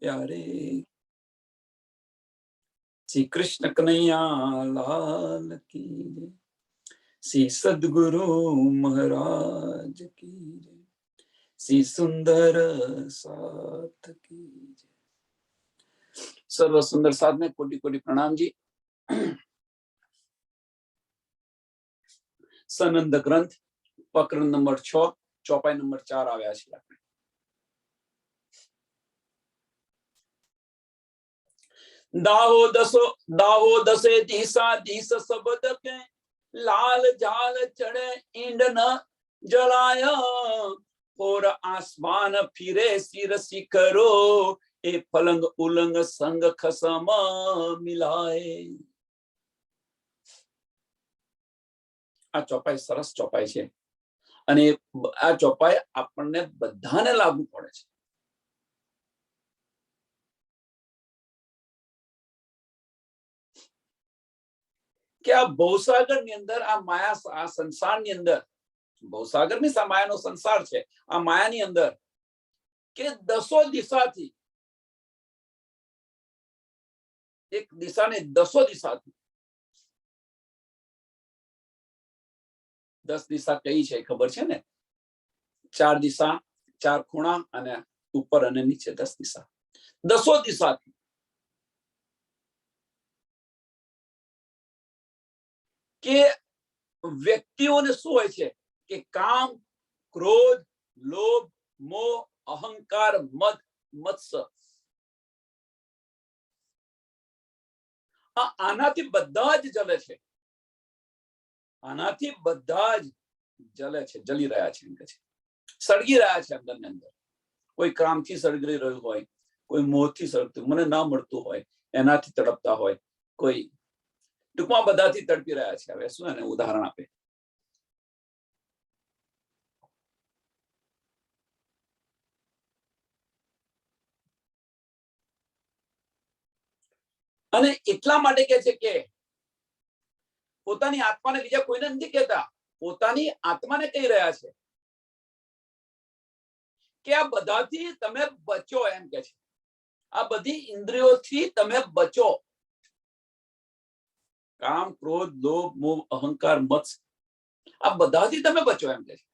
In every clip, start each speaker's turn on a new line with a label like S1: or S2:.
S1: प्यारे। श्री कृष्ण कन्हैया लाल की जय। श्री सद्गुरु महाराज की जय। श्री सुंदर साथ की जय। सर्व सुंदर साथ में कोटि कोटि प्रणाम जी। सनंद ग्रंथ प्रकरण नंबर 6 चौपाई नंबर 4 આવ્યા છે આપણે। दाहो दसे दिशा दिश शब्द के लाल जाल चढ़े इंड न जलाया और आसमान फिरे सिर शिखरो ए पलंग उलंग संग खसम मिलाए। आ चौपाई सरस चौपाई છે અને આ ચોપાઈ આપણને બધાને લાગુ પડે છે। કે આ ભવસાગર ની અંદર આ માયા આ સંસાર ની અંદર ભવસાગર ની માયાનો સંસાર છે। આ માયાની અંદર કે દસો દિશાથી એક દિશા ને દસો દિશાથી 10 દિશા કઈ છે ખબર છે ને? 4 દિશા 4 ખૂણા અને ઉપર અને નીચે 10 દિશા દસો દિશાથી કે વ્યક્તિઓને શું હોય છે કે કામ ક્રોધ લોભ મોહ અહંકાર મદ મત્સર આનાથી બધા જ જલે છે। આનાથી બધા જ જલે છે જલી રહ્યા છે એમ કે છે સળગી રહ્યા છે અંદર ને અંદર। કોઈ કામથી સળગી રહ્યું હોય કોઈ મોહથી સળગતું મને ના મળતું હોય એનાથી તડપતા હોય કોઈ ટૂંકમાં બધાથી તડપી રહ્યા છે। હવે શું એને ઉદાહરણ આપે? અને એટલા માટે કે છે કે પોતાની આત્માને બીજા કોઈને નથી કહેતા, પોતાની આત્માને કહી રહ્યા છે કે આ બધાથી તમે બચો એમ કે છે। આ બધી ઇન્દ્રિયોથી તમે બચો। કામ ક્રોધ લોભ મોહ અહંકાર મત્સ આ બધાથી તમે બચો એમ કે છે।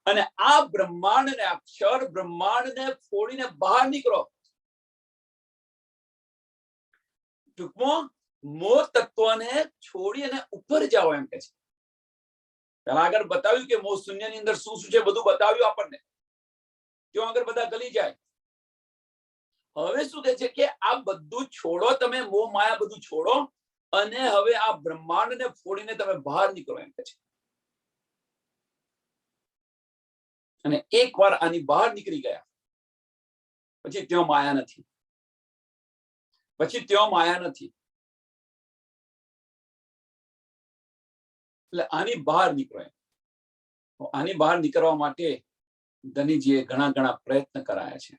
S1: અને આ બ્રહ્માંડને અક્ષર બ્રહ્માંડને ફોડીને બહાર નીકળો। ટૂંકમાં મોહ તત્વને છોડી અને ઉપર જાઓ એમ કે છે। પહેલા આગળ બતાવ્યું કે મોહ શૂન્યની અંદર શું શું છે બધું બતાવ્યું આપણને, ક્यों આગળ બધા ગલી જાય। હવે શું કહે છે કે આ બધું છોડો, તમે મોહ માયા બધું છોડો અને હવે આ બ્રહ્માંડને ફોડીને તમે બહાર નીકળો એમ કે છે। અને એકવાર આની બહાર નીકળી ગયા પછી ત્યાં માયા નથી, પછી ત્યાં માયા નથી। એટલે આની બહાર નીકળો। આની બહાર નીકળવા માટે ધનીજીએ ઘણા ઘણા પ્રયત્ન કરાયા છે।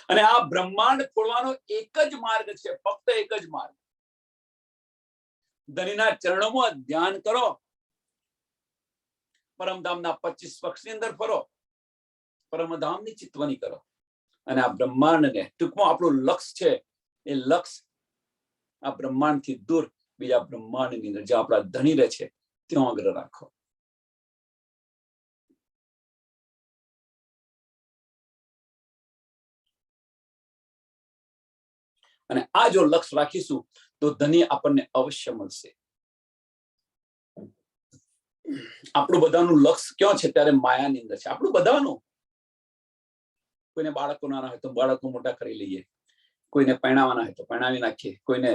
S1: અને આ બ્રહ્માંડ ફોડવાનો એક જ માર્ગ છે, ફક્ત એક જ માર્ગ। ધનીના ચરણોમાં ધ્યાન કરો, પરમધામના 25 પક્ષની અંદર ફરો, પરમધામની ચિતવણી કરો અને આ બ્રહ્માંડને ટૂંકમાં આપણું લક્ષ્ય છે એ લક્ષ્ય આ બ્રહ્માંડથી દૂર બીજા બ્રહ્માંડની અંદર જે આપણા ધણી રહે છે ત્યાં આગળ રાખો। અને આ જો લક્ષ્ય રાખીશું તો ધની આપણને અવશ્ય મળશે। આપણું બધાનું લક્ષ્ય ક્યાં છે? ત્યારે માયાની અંદર છે આપણું બધાનું। કોઈને બાળકો નાના હોય તો બાળકો મોટા કરી લઈએ, કોઈને પરણાવવાના હોય તો પરણાવી નાખીએ, કોઈને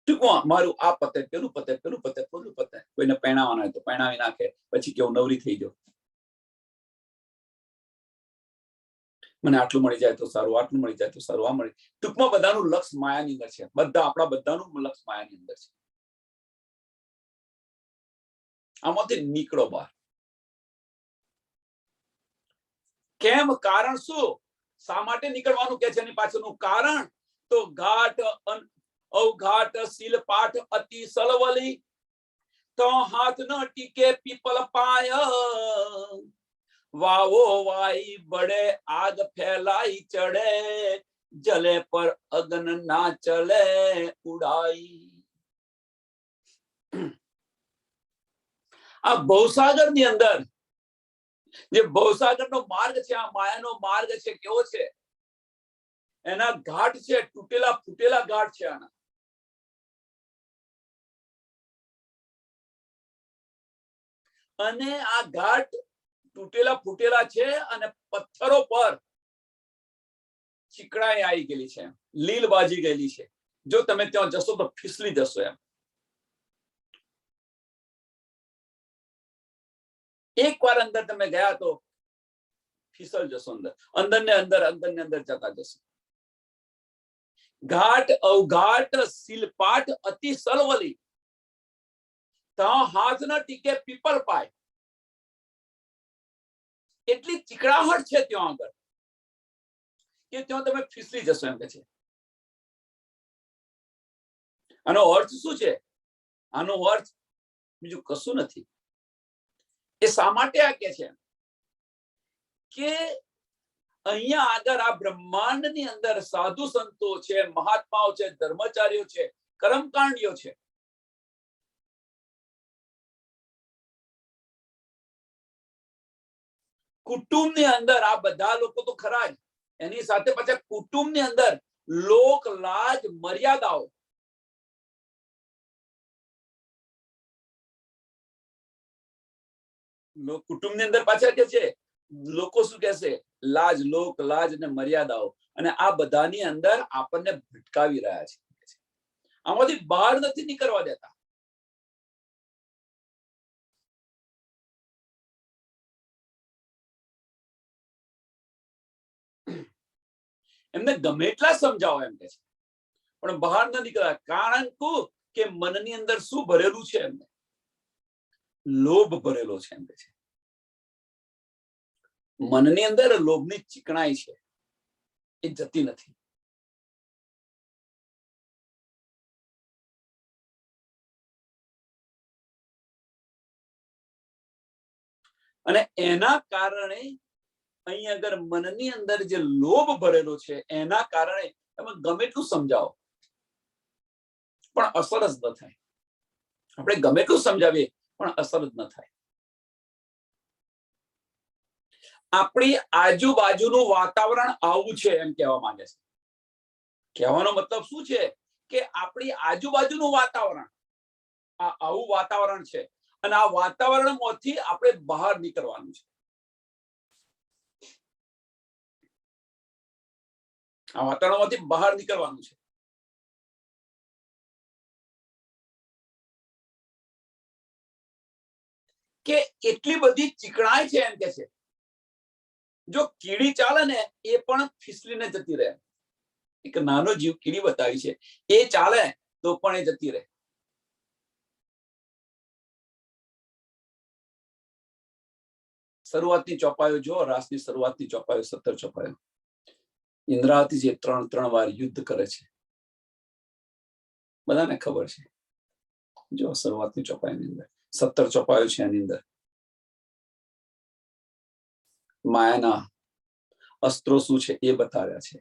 S1: ટૂંકમાં મારું આ પતે પેલું પતે પેલું પતે પેલું પતે, કોઈને પરણાવવાના હોય તો પરણાવી નાખે, પછી કેવું નવરી થઈ જાવ, મને આટલું મળી જાય તો સારું, આટલું મળી જાય તો સારું, આ મળી। ટૂંકમાં બધાનું લક્ષ્ય માયાની અંદર છે, બધા આપણા બધાનું લક્ષ્ય માયાની અંદર છે। આમાંથી નીકળો બહાર। કેમ? કારણ શું? શા માટે નીકળવાનું કે છે? એની પાછળનું કારણ તો ઘાટ અવઘાટ શીલ પાઠ અતિ સલવલી तो हाथ न टीके पीपल पाय, वावो वाई बड़े आग फैलाई चढ़े, जले पर अग्न ना चले उड़ाई। आ भवसागर ની અંદર જે ભવસાગરનો માર્ગ છે, આ માયાનો માર્ગ છે, કેવો છે? એના ઘાટ છે, તૂટેલા ફૂટેલા ઘાટ છે આના. અને આ ઘાટ તૂટેલા ફૂટેલા છે અને પથ્થરો પર ચીકણાઈ આવી ગયેલી છે, લીલ બાજી ગયેલી છે. જો તમે ત્યાં જશો તો ફિસલી જશો એમ. એકવાર અંદર તમે ગયા તો ફિસલ જશો અંદર, અંદર ને અંદર, અંદર ને અંદર જતા જશો. ઘાટ અવઘાટ શિલપાટ અતિ સલવલી, ત્યાં હાથ ન ટીકે પીપલ પાય. એટલી ચીકણાહટ છે ત્યાં આગળ કે ત્યાં તમે ફિસલી જશો એમ કે છે. આનો અર્થ શું છે? આનો અર્થ બીજું કશું નથી. એ શા માટે આ કે છે કે અહીંયા આગળ આ બ્રહ્માંડની અંદર સાધુ સંતો છે, મહાત્માઓ છે, ધર્મચારીઓ છે, કર્મકાંડીઓ છે. કુટુંબની અંદર આ બધા લોકો તો ખરા જ, એની સાથે પાછા કુટુંબની અંદર લોક લાજ મર્યાદાઓ, કુટુંબની અંદર પાછા કે છે લોકો શું કહેશે? લાજ, લોક લાજ અને મર્યાદાઓ. અને આ બધાની અંદર આપણને ભટકાવી રહ્યા છે. આમાંથી બહાર નથી નીકળવા દેતા. એમને ગમે એટલા સમજાવો એમ કે છે, પણ બહાર ન નીકળ્યા. કારણ કે મનની અંદર શું ભરેલું છે? એમને લોભ ભરેલો છે એમ કે છે. મનની અંદર લોભની ચીકણાઈ છે, એ જતી નથી. અને એના કારણે અહીં અગર મનની અંદર જે લોભ ભરેલો છે, એના કારણે તમે ગમે એટલું સમજાવો પણ અસર જ ન થાય. આપણે ગમે એટલું સમજાવીએ પણ અસર જ ન થાય. આપણી આજુબાજુનું વાતાવરણ આવું છે એમ કહેવા માંગે છે. કહેવાનો મતલબ શું છે કે આપણી આજુબાજુનું વાતાવરણ આવું વાતાવરણ છે, અને આ વાતાવરણમાંથી આપણે બહાર નીકળવાનું છે. આ વાતાવરણમાંથી બહાર નીકળવાનું છે. કે એટલી બધી ચીકણાઈ છે એમ કે છે, જો કીડી ચાલે ને એ પણ ફિસલીને જતી રહે. એક નાનો જીવ કીડી બતાવી છે, એ ચાલે તો પણ એ જતી રહે. શરૂઆતની ચોપાયો જો, રાસની શરૂઆતની ચોપાયો 17 ચોપાયો. ઇન્દ્રાવતી જે 3 વાર યુદ્ધ કરે છે, બધાને ખબર છે. જો શરૂઆતની ચોપાઈની અંદર 17 ચોપાયો છે. એની અંદર માયાના અસ્ત્રો શું છે એ બતાવ્યા છે.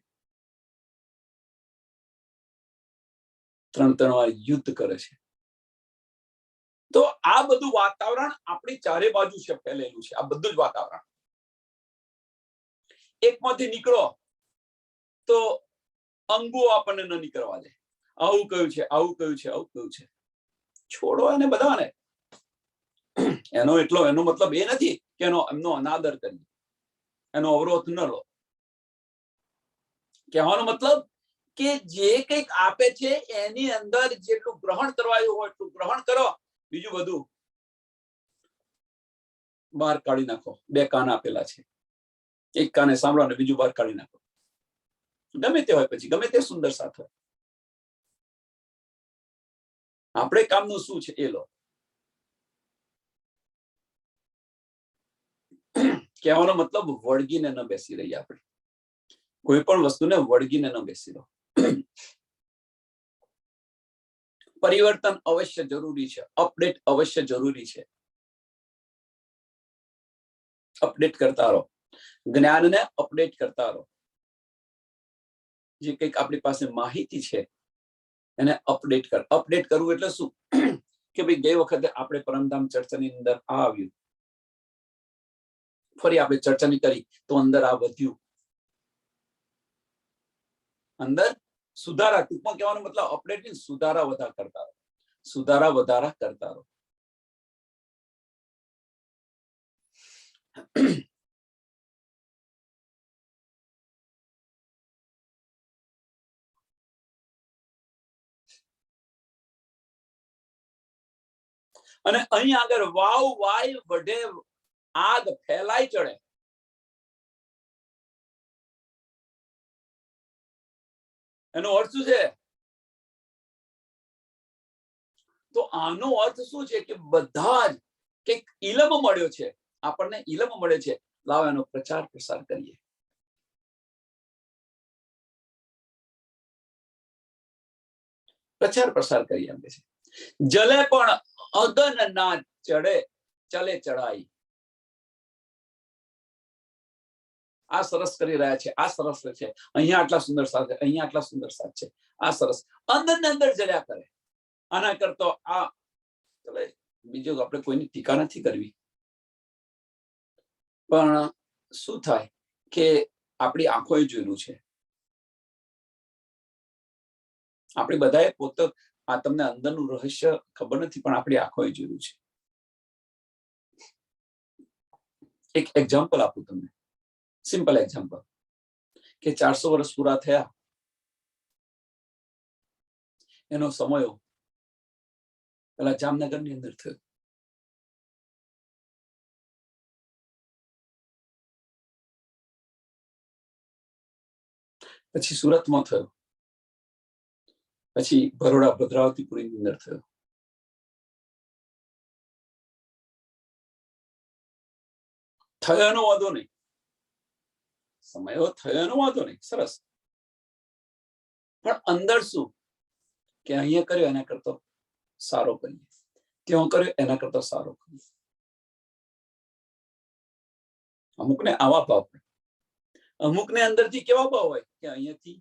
S1: 3 વાર યુદ્ધ કરે છે. તો આ બધું વાતાવરણ આપણી ચારે બાજુ છે, ફેલેલું છે. આ બધું જ વાતાવરણ એકમાંથી નીકળો તો અંગો આપણને ન નીકળવા દે. આવું કયું છે, આવું કયું છે, આવું કયું છે. છોડો એને બધાને. એનો મતલબ એ નથી કે એમનો અનાદર કરી, એનો અવરોધ ન લો. કહેવાનો મતલબ કે જે કંઈક આપે છે એની અંદર જેટલું ગ્રહણ કરવાયું હોય એટલું ગ્રહણ કરો. બીજું બધું બહાર કાઢી નાખો. 2 કાન આપેલા છે, એક કાને સાંભળો અને બીજું બહાર કાઢી નાખો. ગમે તે હોય, પછી ગમે તે સુંદર સાથ હોય, આપણે કામનું શું છે એ લો. કહેવાનો મતલબ વળગીને ન બેસી રહી. આપણે કોઈ પણ વસ્તુને વળગીને ન બેસી રહો. પરિવર્તન અવશ્ય જરૂરી છે, અપડેટ અવશ્ય જરૂરી છે. અપડેટ કરતા રહો, જ્ઞાનને અપડેટ કરતા રહો. જે કંઈક આપણી પાસે માહિતી છે એને અપડેટ કરવું એટલે શું કે ભાઈ ગઈ વખતે આપણે પરમધામ ચર્ચાની અંદર આ આવ્યું, ફરી આપણે ચર્ચાની કરી તો અંદર આ વધ્યું, અંદર સુધારા, ટૂંકમાં કહેવાનો મતલબ અપડેટ ની સુધારા વધારા કરતા રહો, સુધારા વધારા કરતા રહો. અને અહીં આગળ વાવ વાય વઢે આગ ફેલાઈ ચડે. એનો અર્થ શું છે? તો આનો અર્થ શું છે કે બધા જ કંઈક ઇલમ મળ્યો છે, આપણને ઇલમ મળે છે, લાવો એનો પ્રચાર પ્રસાર કરીએ. પ્રચાર પ્રસાર કરીએ એમ કે છે. જલે પણ અગન ના ચડે, ચલે ચડાઈ. આ સરસ કરી રહ્યા છે, આ સરસ છે, અહીંયા આટલા સુંદર સાથ છે, અહીંયા આટલા સુંદર સાથ છે, આ સરસ અંદર ને અંદર જડ્યા કરે. આના કરતો આ ચલે. બીજું આપણે કોઈની ટીકા નથી કરવી, પણ શું થાય કે આપણી આંખોએ જોયેલું છે, આપણે બધાએ પોતે આ તમને અંદરનું રહસ્ય ખબર નથી, પણ આપણી આંખોએ જોયેલું છે. એક એક્ઝામ્પલ આપું તમને, સિમ્પલ એક્ઝામ્પલ, કે 400 વર્ષ પૂરા થયા, એનો સમય પેલા જામનગરની અંદર થયો. પછી સુરતમાં થયો, પછી બરોડા ભદ્રાવતીપુરીની અંદર થયો. થયાનો વાંધો નહીં, સમયો થયાનો વાંધો નહીં, સરસ. પણ અંદર શું કે અહીંયા કર્યો એના કરતો સારો કરીએ, ત્યાં કર્યો એના કરતો સારો કરીએ. અમુકને આવા ભાવ હોય, અમુકને અંદરથી કેવા ભાવ હોય કે અહીંયાથી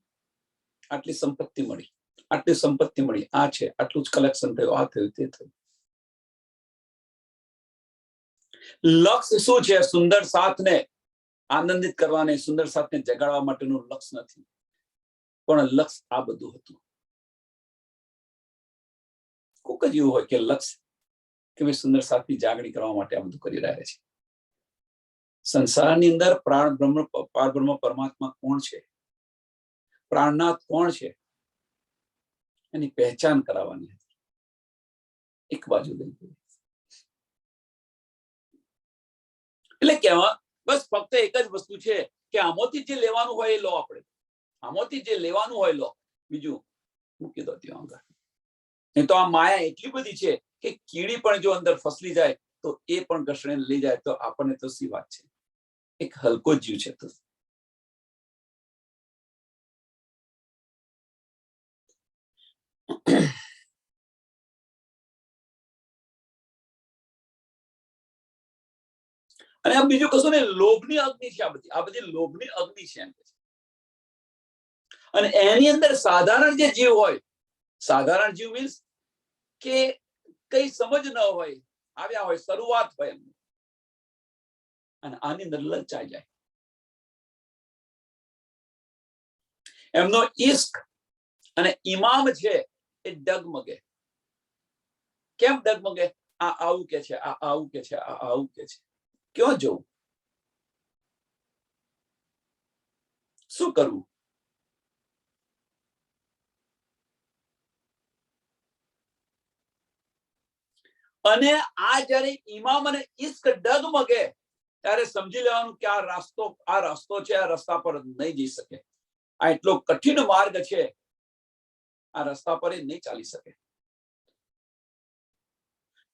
S1: આટલી સંપત્તિ મળી, આટલી સંપત્તિ મળી, આ છે, આટલું જ કલેક્શન થયું, આ થયું, તે થયું. લક્ષ્ય શું છે? સુંદર સાથને આનંદિત કરવાને, સુંદર સાથને જગાડવા માટેનું લક્ષ્ય નથી, પણ લક્ષ્ય આ બધું હતું. કોક જ એવું હોય કે લક્ષ્ય કે ભાઈ સુંદર સાથની જાગણી કરવા માટે આ બધું કરી રહ્યા છે. સંસારની અંદર પ્રાણ બ્રહ્મ, પાર બ્રહ્મ પરમાત્મા કોણ છે, પ્રાણનાથ કોણ છે, એની પહેચાન કરાવવાની હતી. એક બાજુ લઈ ગઈ એટલે કેવા બસ ફક્ત એક જ વસ્તુ છે કે આમાંથી જે લેવાનું હોય એ લો, આપણે આમાંથી જે લેવાનું હોય લો, બીજું મૂકી દો ત્યાં આગળ. નહીં તો આ માયા એટલી બધી છે કે કીડી પણ જો અંદર ફસલી જાય તો એ પણ ઘસણે લઈ જાય, તો આપણને તો સી વાત છે, એક હલકો જીવ છે. તો અને આ બીજું કશું ને, લોભની અગ્નિ છે. આ બધી લોભની અગ્નિ છે એમ. અને એની અંદર સાધારણ જે જીવ હોય, સાધારણ જીવ મીન્સ કે કઈ સમજ ન હોય, આવ્યા હોય, શરૂઆત હોય એમ, અને આની અંદર લલચાઈ જાય. એમનો ઈશ્ક અને ઈમામ છે એ ડગમગે. કેમ ડગમગે? આ આવું કે છે, આ આવું કે છે, આ આવું કે છે. ક્યાં જવું, શું કરવું? અને આ જયારે ઈમામ અને ઈશ્ક ડગમગે ત્યારે સમજી લેવાનું કે આ રસ્તો છે, આ રસ્તા પર નહીં જઈ શકે, આ એટલો કઠિન માર્ગ છે, આ રસ્તા પર નહીં ચાલી શકે.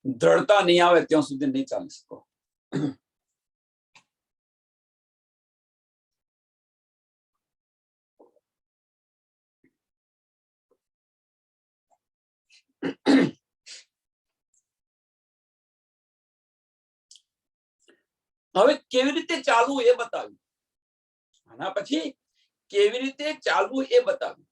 S1: દ્રઢતા નહીં આવે ત્યાં સુધી નહીં ચાલી શકો. હવે કેવી રીતે ચાલવું એ બતાવ્યું. આના પછી કેવી રીતે ચાલવું એ બતાવ્યું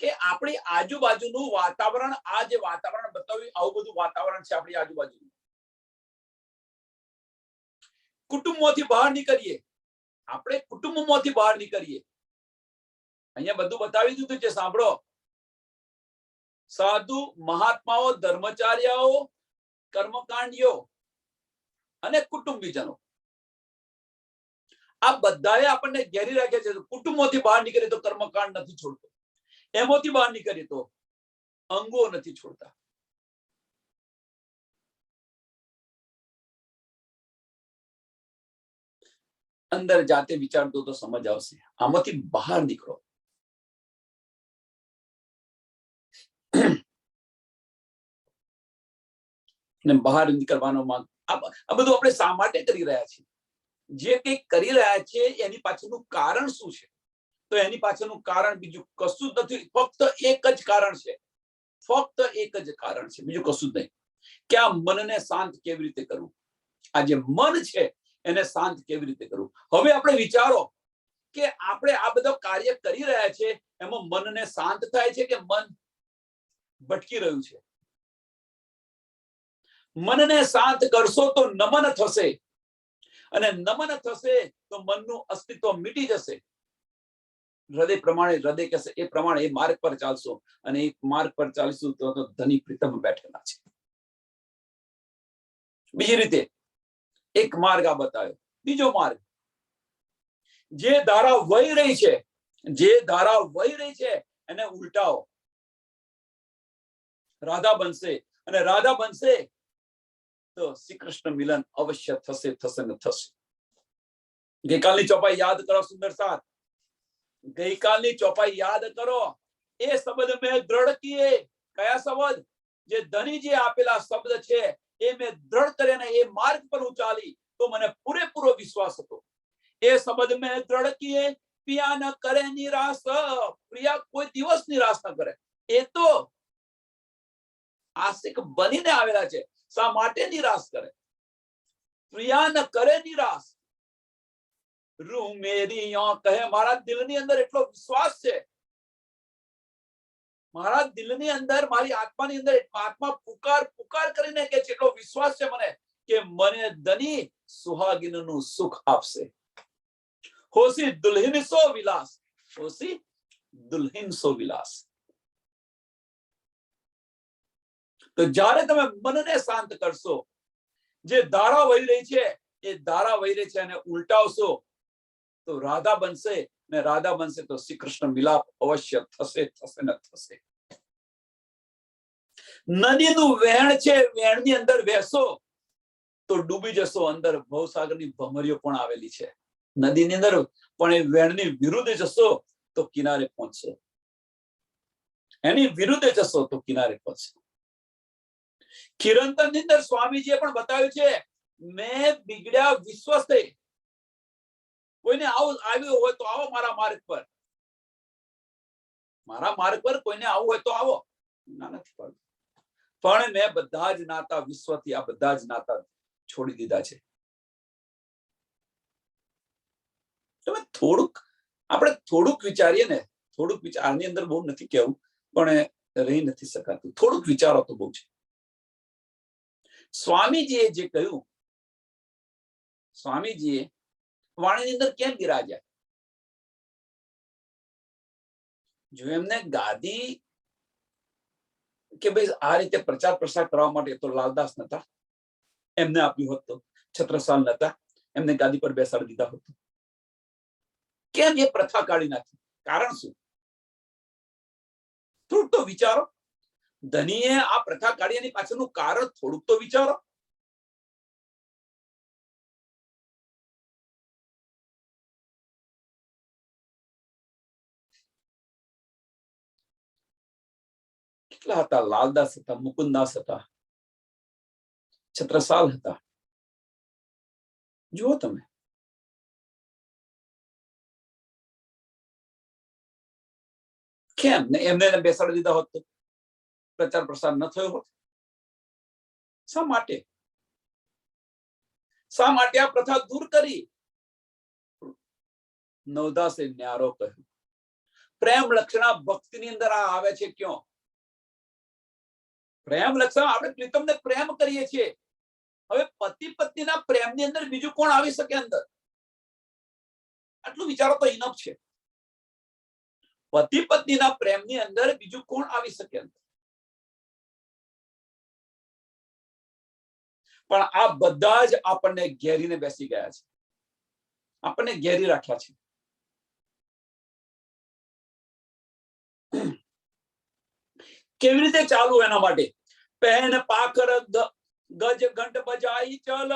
S1: કે આપણી આજુબાજુનું વાતાવરણ, આ જે વાતાવરણ બતાવ્યું, આવું બધું વાતાવરણ છે આપણી આજુબાજુ. કુટુંબમાંથી બહાર નીકળીએ, આપણે કુટુંબમાંથી બહાર નીકળીએ. અહીંયા બધું બતાવી દીધું છે, સાંભળો. સાધુ, મહાત્માઓ, ધર્મચાર્યાઓ, કર્મકાંડીઓ અને કુટુંબીજનો, આ બધાએ આપણને ઘેરી રાખ્યા છે. કુટુંબમાંથી બહાર નીકળે તો કર્મકાંડ નથી છોડતો, એમાંથી બહાર નીકળે તો અંગો નથી છોડતા. અંદર જાતે વિચારતો તો સમજ આવશે. આમાંથી બહાર નીકળો. ને બહાર નીકળવાનો માંગ. આ બધું આપણે શા માટે કરી રહ્યા છીએ? જે કંઈક કરી રહ્યા છે એની પાછળનું કારણ શું છે? તો એની પાછળનું કારણ બીજું કશું જ નથી. ફક્ત એક જ કારણ છે. ફક્ત એક જ કારણ છે, બીજું કશું જ નહીં. કે આ મનને શાંત કેવી રીતે કરવું? આ જે મન છે એને શાંત કેવી રીતે કરવું? હવે આપણે વિચારો કે આપણે આ બધો કાર્ય કરી રહ્યા છે, એમાં મનને શાંત થાય છે કે મન ભટકી રહ્યું છે? મનને શાંત કરશો તો નમન થશે, અને નમન થશે તો મનનું અસ્તિત્વ મીટી જશે. હૃદય પ્રમાણે હૃદય કહેશે એ પ્રમાણે એ માર્ગ પર ચાલશો, અને એ માર્ગ પર ચાલશું તો ધની પ્રીતમ બેઠેલા છે. બીજી રીતે એક માર્ગ આ બતાવ્યો. બીજો માર્ગ, જે ધારા વહી રહી છે, જે ધારા વહી રહી છે એને ઉલટાવો. રાધા બનશે, અને રાધા બનશે તો શ્રી કૃષ્ણ મિલન અવશ્ય થશે, થશે ને થશે. ગઈકાલની ચોપાઈ યાદ કરો, સુંદર સાથ. ગઈકાલની ચોપાઈ યાદ કરો. એ શબ્દ મેં દ્રઢ કિએ. કયા શબ્દ? જે ધનીજી આપેલા શબ્દ છે એ મેં દ્રઢ કરીને એ માર્ગ પર હું ચાલી તો મને પૂરેપૂરો વિશ્વાસ હતો. એ શબ્દ મેં દ્રઢ કિએ. પિયા ન કરે નિરાશ. પ્રિયા કોઈ દિવસ નિરાશ ન કરે. એ તો આશિક બનીને આવેલા છે. શા માટે નિરાશ કરે? પ્રિયા ન કરે નિરાશ. રૂ મેરી કહે, મારા દિલની અંદર એટલો વિશ્વાસ છે, મારા દિલની અંદર, મારી આત્માની અંદર આત્મા પુકાર પુકાર કરીને કે એટલો વિશ્વાસ છે મને કે મને ધની સુહાગીનનું સુખ આપશે. હોસી દુલ્હન સો વિલાસ. હોસી દુલ્હન સો વિલાસ. તો જ્યારે તમે મનને શાંત કરશો, જે ધારા વહી રહી છે એ ધારા વહી રહી છે અને ઉલટાવશો તો રાધા બનશે, ને રાધા બનશે તો શ્રી કૃષ્ણ મિલાપ અવશ્ય થશે, થશે ને થશે. નદીનું વહેણ છે, વહેણની અંદર બેસો તો ડૂબી જશો. અંદર ભવસાગરની ભમરીઓ પણ આવેલી છે નદીની અંદર, પણ એ વહેણની વિરુદ્ધ જશો તો કિનારે પહોંચશો. એની વિરુદ્ધ જશો તો કિનારે પહોંચશો. કિરંતરની અંદર સ્વામીજીએ પણ બતાવ્યું છે, મેં બિગડ્યા વિશ્વસ્તે. કોઈને આવ્યું હોય તો આવો મારા માર્ગ પર. મારા માર્ગ પર કોઈને આવવું હોય તો આવો. ના, નથી પાડતું. પણ મેં બધા જ નાતા વિશ્વથી, આ બધા જ નાતા છોડી દીધા છે. તમે આપણે થોડુંક વિચારીએ ને, થોડુંક વિચારની અંદર બહુ નથી કેવું, પણ રહી નથી શકાતું. થોડુંક વિચારો તો બહુ છે. સ્વામીજીએ જે કહ્યું, સ્વામીજીએ વાણીની અંદર કેમ બિરાજ્યા? જો એમને ગાદી કે ભાઈ આ રીતે પ્રચાર પ્રસાર કરવા માટે તો લાલદાસ નતા, એમને આપ્યું હોત તો છત્રસાલ નતા, એમને ગાદી પર બેસાડી દીધા હોત. કેમ એ પ્રથા કાઢી નાખી? કારણ શું? થોડુંક તો વિચારો. ધનીએ આ પ્રથા કાઢી એની પાછળનું કારણ થોડુંક તો વિચારો. કેટલા હતા? લાલદાસ હતા, મુકુંદાસ હતા, છત્રસાલ હતા. જુઓ તમે. કેમ એમને બેસાડી દીધા હોત તો? પ્રચાર પ્રસાર ન થયો હોત? શા માટે? શા માટે આ પ્રથા દૂર કરી? નવદાસે ન્યારો કહ્યું, પ્રેમ લક્ષણા ભક્તિની અંદર આ આવે છે. ક્યાં પ્રેમ લક્ષણ? આપણે પ્રીતમને પ્રેમ કરીએ છીએ. હવે પતિ પત્નીના પ્રેમની અંદર બીજું કોણ આવી શકે અંદર? આટલું વિચારો તો ઇનફ છે. પતિ પત્નીના પ્રેમની અંદર બીજું કોણ આવી શકે અંદર? પણ આ બધા જ આપણને ઘેરીને બેસી ગયા છે, આપણને ઘેરી રાખ્યા છે. કેવી રીતે ચાલુ? એના માટે પહેન પાખર ગજ ઘંટ બજાઈ ચલ,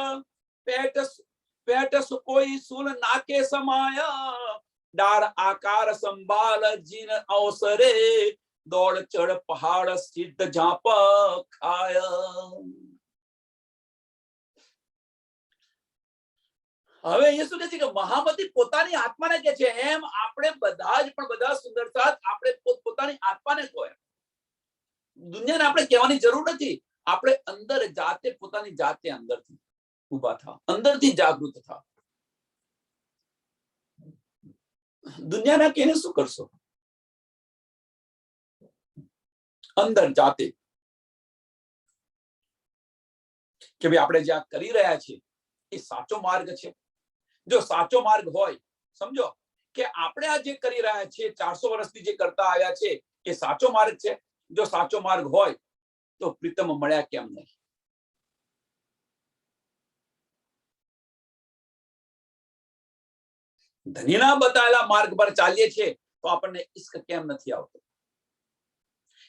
S1: પેટ પેટ કોઈ સુલ નાકે સમાય, ડાળ આકાર સંભાળ જીન અવસરે, દોડ ચડ પહાડ સિદ્ધ ઝાપ ખાય. હવે એ શું કહે છે કે મહામતી પોતાની આત્માને કે છે, એમ આપણે બધા જ પણ બધા સુંદર સાથ આપણે પોતાની આત્માને કહો. દુનિયાને આપણે કહેવાની જરૂર નથી. આપણે અંદર જાતે પોતાની જાતે અંદરથી ઉભા થાવ, અંદરથી જાગૃત થાવ. દુનિયાના કહીને શું કરશો? અંદર જાતે કે ભાઈ આપણે જે કરી રહ્યા છીએ એ સાચો માર્ગ છે. જો સાચો માર્ગ હોય, સમજો કે આપણે આ જે કરી રહ્યા છીએ 400 વર્ષથી જે કરતા આવ્યા છે એ સાચો માર્ગ છે. જો સાચો માર્ગ હોય તો પ્રીતમ મળ્યા કેમ નહીં? ધનીના બતાવેલા માર્ગ પર ચાલીએ છીએ તો આપણને ઈશ્ક કેમ નથી આવતો?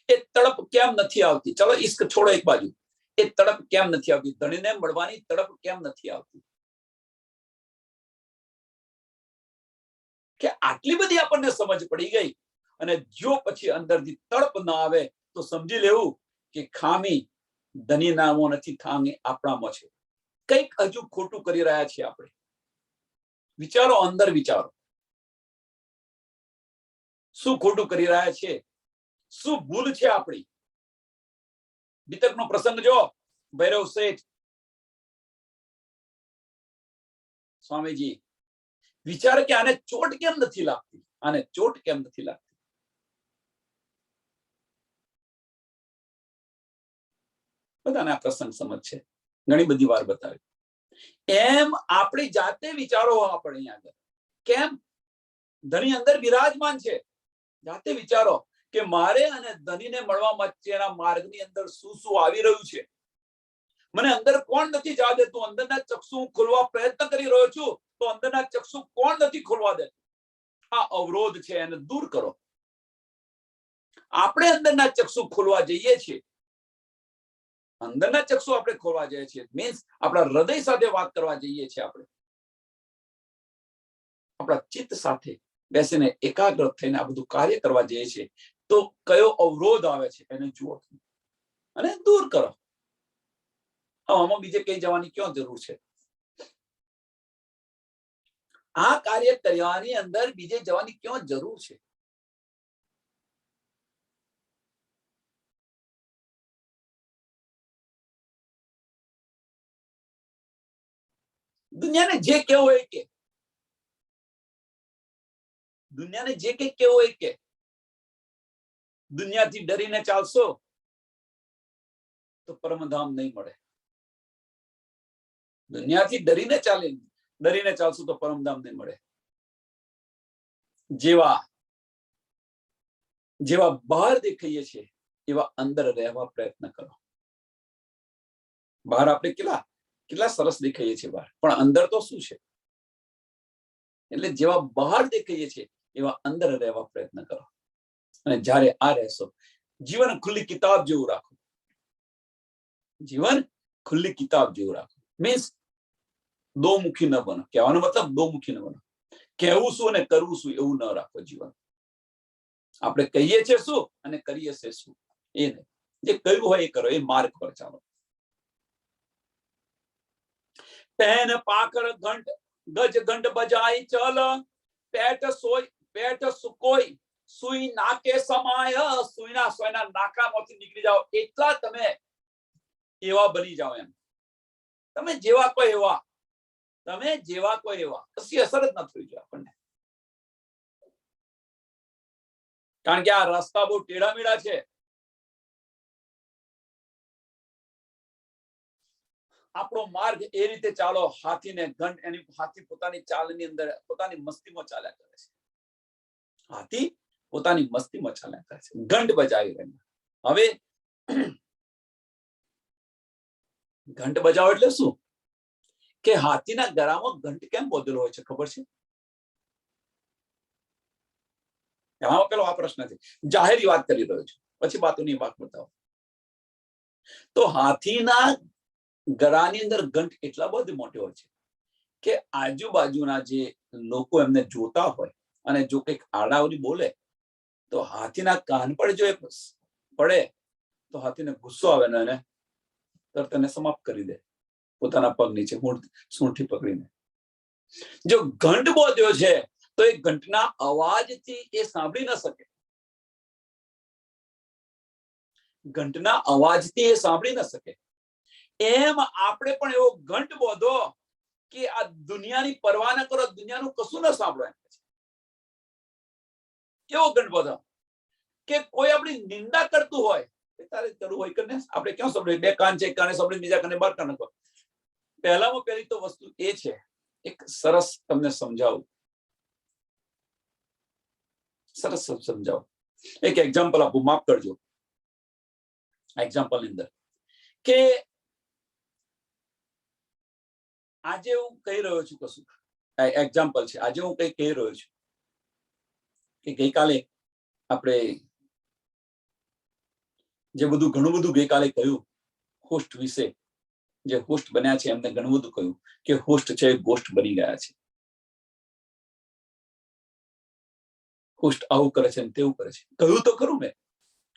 S1: એ તડપ કેમ નથી આવતી? ચલો ઈશ્ક છોડો એક બાજુ, એ તડપ કેમ નથી આવતી? ધણીને મળવાની તડપ કેમ નથી આવતી? કે આટલી બધી આપણને સમજ પડી ગઈ, અને જો પછી અંદરથી તડપ ના આવે તો સમજી લેવું કે ખામી ધની નામો નથી, ખામી આપણામાં છે. કંઈક હજુ ખોટું કરી રહ્યા છીએ આપણે. વિચારો, અંદર વિચારો, શું ખોટું કરી રહ્યા છે? શું ભૂલ છે આપણી? બીતકનો પ્રસંગ જો, ભૈરવ શેઠ સ્વામીજી વિચાર કે આને ચોટ કેમ નથી લાગતી? આને ચોટ કેમ નથી લાગતી? બધાને આ પ્રસંગ સમજ છે, ઘણી બધી વાર બતાવી. એમ આપણી જાતે વિચારો આપણે અહીંયા આગળ. કેમ? ધણી અંદર બિરાજમાન છે. જાતે વિચારો કે મારે અને ધનીને મળવા વચ્ચેના માર્ગની અંદર શું શું આવી રહ્યું છે. મને અંદર કોણ નથી જવા દેતું? અંદરના ચક્ષુ ખોલવા પ્રયત્ન કરી રહ્યો છું તો અંદરના ચક્ષુ કોણ નથી ખોલવા દેતું? આ અવરોધ છે, એને દૂર કરો. આપણે અંદરના ચક્ષુ ખોલવા જઈએ છીએ. અંદરના ચક્ષુ આપણે ખોલવા જઈએ છીએ મીન્સ આપણા હૃદય સાથે વાત કરવા જઈએ છીએ. આપણે આપણા ચિત્ત સાથે બેસીને એકાગ્ર થઈને આ બધું કાર્ય કરવા જઈએ છીએ તો કયો અવરોધ આવે છે એને જુઓ અને દૂર કરો. આમાં બીજે કઈ જવાની ક્યાં જરૂર છે? આ કાર્ય કરવાની અંદર બીજે જવાની ક્યાં જરૂર છે? દુનિયાને જે કેવું હોય કે, દુનિયાને જે કઈ કેવું હોય કે, દુનિયાથી ડરીને ચાલશો તો પરમધામ નહીં મળે. દુનિયાથી ડરીને ચાલશો તો પરમધામ નહીં મળે. જેવા બહાર દેખાઈએ છીએ એવા અંદર રહેવા પ્રયત્ન કરો. બહાર આપણે કેટલા સરસ દેખાઈએ છીએ બહાર, પણ અંદર તો શું છે? એટલે જેવા બહાર દેખાઈએ છીએ એવા અંદર રહેવા પ્રયત્ન કરો. અને જ્યારે આ રહેશો, જીવન ખુલ્લી કિતાબ જેવું રાખો. જીવન ખુલ્લી કિતાબ જેવું રાખો મીન્સ દો મુખી ન બનો. કહેવાનો મતલબ દો મુખી ન બનો. કહેવું શું અને કરવું શું એવું ન રાખો. જીવન આપણે કહીએ છીએ શું અને કરીએ છીએ શું એ નહીં. જે કહ્યું હોય એ કરો, એ માર્ગ પર ચાલો. પેન પાકર ઘંટ ગજ ઘંટ બજાઈ ચલ, પેટ સુકોઈ સુઈ નાકે સમાય, સુઈના સોયના નાકામાંથી નીકળી જાઓ, એટલા તમે એવા બની જાઓ. એમ તમે જેવા કોઈ એવા, તમે જેવા કોઈ એવા, કશી અસર જ ન થવી જોઈએ આપણને. કારણ કે આ રસ્તા બહુ ટેઢા મેઢા છે. આપણો માર્ગ એ રીતે ચાલો, હાથીને ઘંટ, એની હાથી પોતાની ચાલની અંદર પોતાની મસ્તીમાં ચાલ્યા કરે છે. હાથી પોતાની મસ્તીમાં ચાલ્યા કરે છે, ઘંટ બજાવી રહે. હવે ઘંટ બજાવો એટલે શું? કે હાથીના ગળામાં ઘંટ કેમ બોધેલો હોય છે ખબર છે? એમાં પેલો આ પ્રશ્ન છે, જાહેરી વાત કરી રહ્યો છું, પછી બાતોની વાત બતાવો. તો હાથીના ગળાની અંદર ઘંટ એટલા બધું મોટો હોય છે કે આજુબાજુના જે લોકો એમને જોતા હોય અને જો કંઈક આડાવડી બોલે તો હાથીના કાન પર જો પડે તો હાથીને ગુસ્સો આવે ને એને તરત એને સમાપ્ત કરી દે, પોતાના પગ નીચે સૂંઠી પકડીને. જો ઘંટ બોધ્યો છે તો એ ઘંટના અવાજથી એ સાંભળી ન શકે, ઘંટના અવાજથી એ સાંભળી ન શકે. એમ આપણે પણ એવો ઘંટ બોધો કે આ દુનિયાની પરવા ન કરો, દુનિયાનું કશું ન સાંભળો. એમ કેવો ઘંટ બોધો કે કોઈ આપણી નિંદા કરતું હોય, તારે કરવું હોય કે આપણે ક્યાં સાંભળીએ? બે કાન છે, કાને સાંભળી, બીજા કાને બાર કાન નાખો. પહેલામાં પહેલી તો વસ્તુ એ છે, એક સરસ તમને સમજાવું, સરસ સમજાવું. એક એક્ઝામ્પલ આપું, માફ કરજો. એક્ઝામ્પલ ની અંદર કે આજે હું કહી રહ્યો છું કશું, એક્ઝામ્પલ છે, આજે હું કઈ કહી રહ્યો છું કે ગઈકાલે આપણે જે બધું ઘણું બધું ગઈકાલે કહ્યું હોસ્ટ વિશે, જે હોસ્ટ બન્યા છે એમને ઘણું બધું કહ્યું કે હોસ્ટ છે ગોસ્ટ બની ગયા છે, હોસ્ટ આવું કરે છે તેવું કરે છે. કહ્યું તો ખરું, મેં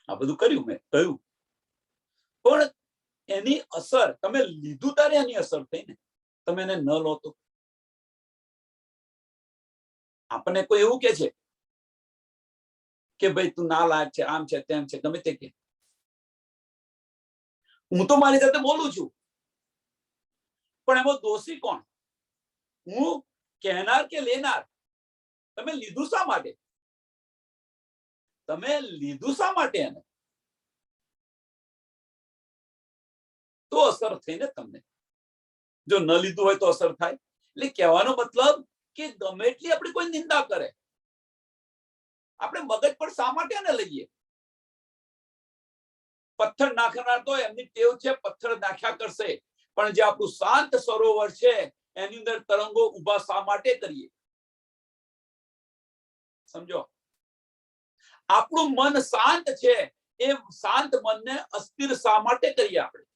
S1: આ બધું કર્યું, મેં કહ્યું, પણ એની અસર તમે લીધું ત્યારે એની અસર થઈ ને, તમે એને ન લો તો. આપણને કોઈ એવું કે છે કે ભાઈ તું ના લાયક છે, આમ છે, તેમ છે, ગમે તે કે, હું તો મારી સાથે બોલું છું, પણ એમાં દોષી કોણ? હું કહેનાર કે લેનાર? તમે લીધું શા માટે? તમે લીધું શા માટે એને? તો અસર થઈ ને તમને. જો ન લીધું હોય તો અસર થાય. એટલે કહેવાનો મતલબ કે ગમે એટલી આપણી કોઈ નિંદા કરે, આપણે મગજ પર શા માટે એને લઈએ? પથ્થર નાખનાર તો એમની ટેવ છે, પથ્થર નાખ્યા કરશે, પણ જે આપણું શાંત સરોવર છે એની અંદર તરંગો ઉભા શા માટે કરીએ? સમજો, આપણું મન શાંત છે, એ શાંત મનને અસ્થિર શા માટે કરીએ આપણે?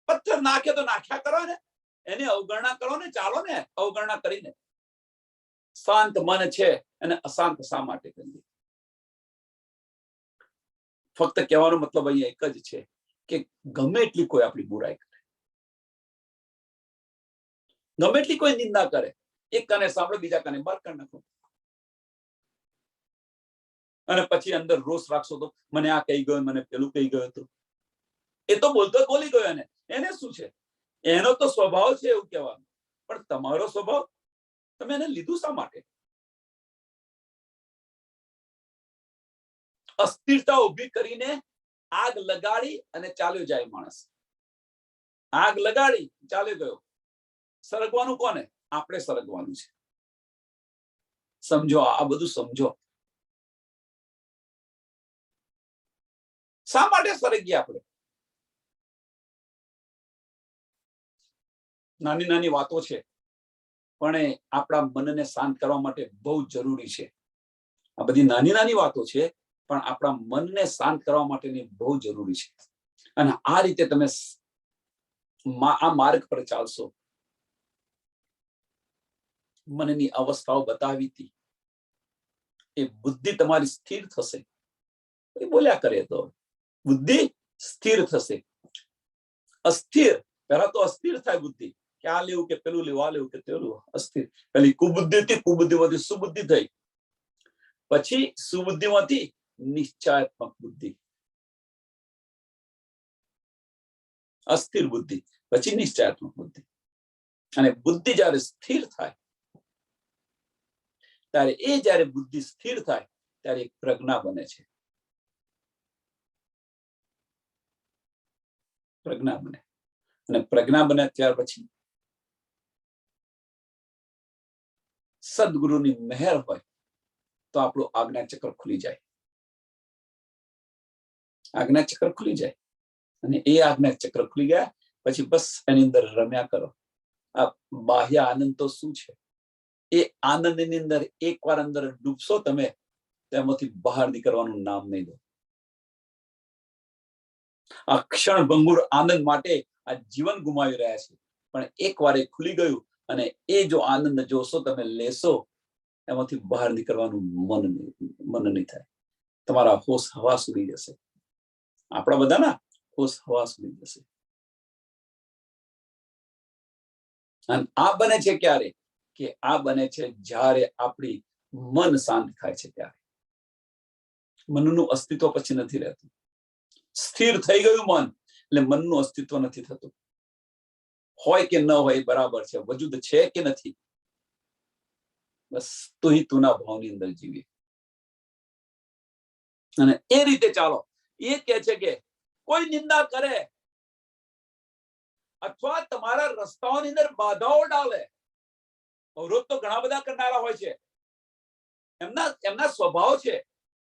S1: પથ્થર નાખે તો નાખ્યા કરો ને, એની અવગણના કરો ને, ચાલો ને અવગણના કરીને. શાંત મન છે અને અશાંત શા માટે કરીએ? ફક્ત કહેવાનો મતલબ અહીંયા એક જ છે કે ગમે એટલી કોઈ આપણી બુરાઈ કરે, ગમે એટલી કોઈ નિંદા કરે, એક કાને સાંભળો, બીજા કાને બહાર કાઢી નાખો, અને પછી અંદર રોષ રાખશો તો મને આ કહી ગયો, મને પેલું કહી ગયો હતું. એ તો બોલતો બોલી ગયો, એને શું છે? એનો તો સ્વભાવ છે એવું કહેવાનું, પણ તમારો સ્વભાવ તમે એને લીધું શા માટે? અસ્થિરતા ઉભી કરીને આગ લગાડી અને ચાલ્યો જાય માણસ. આગ લગાડી ચાલ્યો ગયો. સરગવાનું કોને? આપણે સરગવાનું છે. સમજો, આ બધું સમજો. શા માટે સરગીએ આપણે? નાની નાની વાતો છે, પણ એ આપણા મનને શાંત કરવા માટે બહુ જરૂરી છે. આ બધી નાની નાની વાતો છે, પણ આપણા મનને શાંત કરવા માટેની બહુ જરૂરી છે. અને આ રીતે તમે આ માર્ગ પર ચાલશો. મનની અવસ્થાઓ બતાવી હતી, એ બુદ્ધિ તમારી સ્થિર થશે. બોલ્યા કરે તો બુદ્ધિ સ્થિર થશે. અસ્થિર, પહેલા તો અસ્થિર થાય બુદ્ધિ, કે આ લેવું કે પેલું લેવું, આ લેવું કે પેલું, અસ્થિર. પેલી કુબુદ્ધિ હતી, કુબુદ્ધિમાંથી સુબુદ્ધિ થઈ. પછી સુબુદ્ધિમાંથી નિશ્ચયાત્મક બુદ્ધિ, અસ્થિર બુદ્ધિ પછી નિશ્ચયાત્મક બુદ્ધિ. અને બુદ્ધિ જ્યારે સ્થિર થાય ત્યારે જ્યારે બુદ્ધિ સ્થિર થાય ત્યારે એક પ્રજ્ઞા બને છે. પ્રજ્ઞા બને, અને પ્રજ્ઞા બને ત્યાર પછી સદગુરુની મહેર હોય તો આપણું આજ્ઞા ચક્ર ખુલી જાય. આજ્ઞા ચક્ર ખુલી જાય, અને એ આજ્ઞા ચક્ર ખુલી ગયા પછી બસ એની અંદર રમ્યા કરો. આ બાહ્ય આનંદ તો શું છે? એ આનંદની અંદર એકવાર અંદર ડૂબશો તમે, તેમાંથી બહાર નીકળવાનું નામ નહીં દો. આ ક્ષણ ભંગુર આનંદ માટે આ જીવન ગુમાવી રહ્યા છે, પણ એકવાર એ ખુલી ગયું અને એ જો આનંદ જોશો તમે, લેશો, એમાંથી બહાર નીકળવાનું મન નહીં થાય. તમારા હોશ હવા સુધી જશે. આપણા બધાના હોશ હવા સુધી જશે. અને આ બને છે ક્યારે? કે આ બને છે જ્યારે આપણી મન શાંત થાય છે ત્યારે. મનનું અસ્તિત્વ પછી નથી રહેતું. સ્થિર થઈ ગયું મન એટલે મનનું અસ્તિત્વ નથી થતું. હોય કે ન હોય બરાબર છે, વજૂદ છે કે નથી, બસ તુના ભાવની અંદર જીવીએ અને એ રીતે ચાલો. એ કહે છે કે કોઈ નિંદા કરે અથવા તમારા રસ્તાઓની અંદર બાધાઓ ડાલે. અવરોધ તો ઘણા બધા કરનારા હોય છે, એમના સ્વભાવ છે.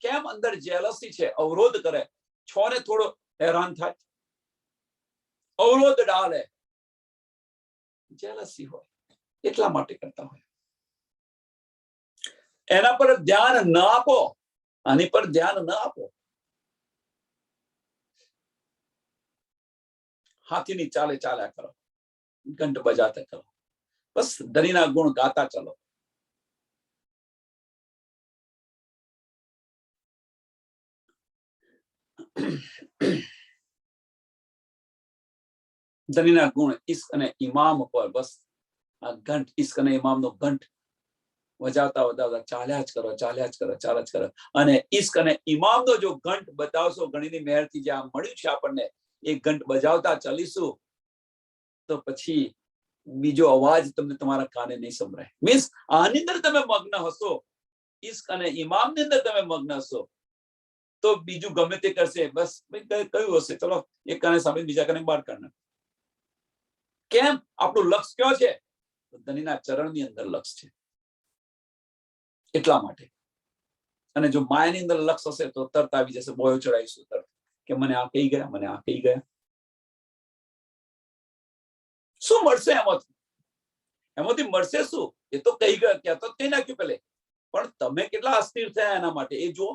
S1: કેમ? અંદર જેલસી છે, અવરોધ કરે. છો ને થોડો હેરાન થાય, અવરોધ ડાલે, જેલસી હોય એટલા માટે કરતા હોય. એના પર ધ્યાન ન આપો, આની પર ધ્યાન ન આપો. હાથીની ચાલે ચાલ્યા કરો, ઘંટ બજાતા કરો, બસ ધણીના ગુણ ગાતા ચલો. ધણીના ગુણ ઈશ્ક અને ઇમામ પર બસ આ ઘંટ, ઈશ્ક અને ઇમામનો ઘંટ વજાવતા વજાવતા ચાલ્યા જ કરો, ચાલ્યા જ કરો, ચાલ્યા જ કરો. અને ઈશ્ક અને ઇમામનો જો ઘંટ બતાવશો, ઘણીની મહેરથી જે આ મળ્યું છે આપણને, એ ઘંટ બજાવતા ચાલીશું તો પછી બીજો અવાજ તમને તમારા કાને નહીં સંભળાય. મીન્સ આની અંદર તમે મગ્ન હશો, ઈશ્ક અને ઇમામની અંદર તમે મગ્ન હશો, તો બીજું ગમે તે કરશે, બસ કયું હશે, ચલો એક કાને સાંભળી બીજા કાને બહાર કાઢના. કેમ? આપણું લક્ષ કયો છે? ધણીના ચરણની અંદર લક્ષ છે, એટલા માટે. અને જો માયાની અંદર લક્ષ હશે તો તરત આવી જશે, બોયો ચડાવીશું તરત કે મને આ કહી ગયા, મને આ કહી ગયા. શું મળશે એમાંથી? એમાંથી મળશે શું? એ તો કહી ગયા, ક્યાં તો કહી નાખ્યું પેલે. પણ તમે કેટલા અસ્થિર થયા એના માટે એ જુઓ.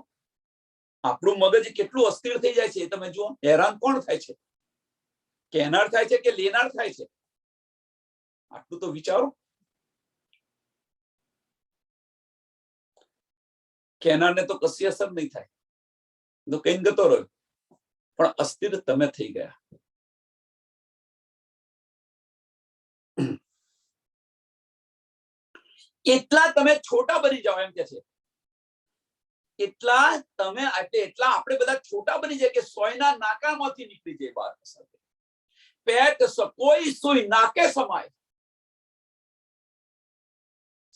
S1: આપણું મગજ કેટલું અસ્થિર થઈ જાય છે એ તમે જુઓ. હેરાન કોણ થાય છે? કહેનાર થાય છે કે લેનાર થાય છે? આટલું તો વિચારો. કહેનારને તો કશી અસર નહીં થાય, તો કઈ ગતો રહ્યો, પણ અસ્થિર તમે થઈ ગયા. એટલા તમે છોટા બની જાઓ, એમ કે છે. એટલા તમે એટલા આપણે બધા છોટા બની જાય કે સોયના નાકામાંથી નીકળી જાય બહાર. પેટ કોઈ સુઈ નાકે સમાય,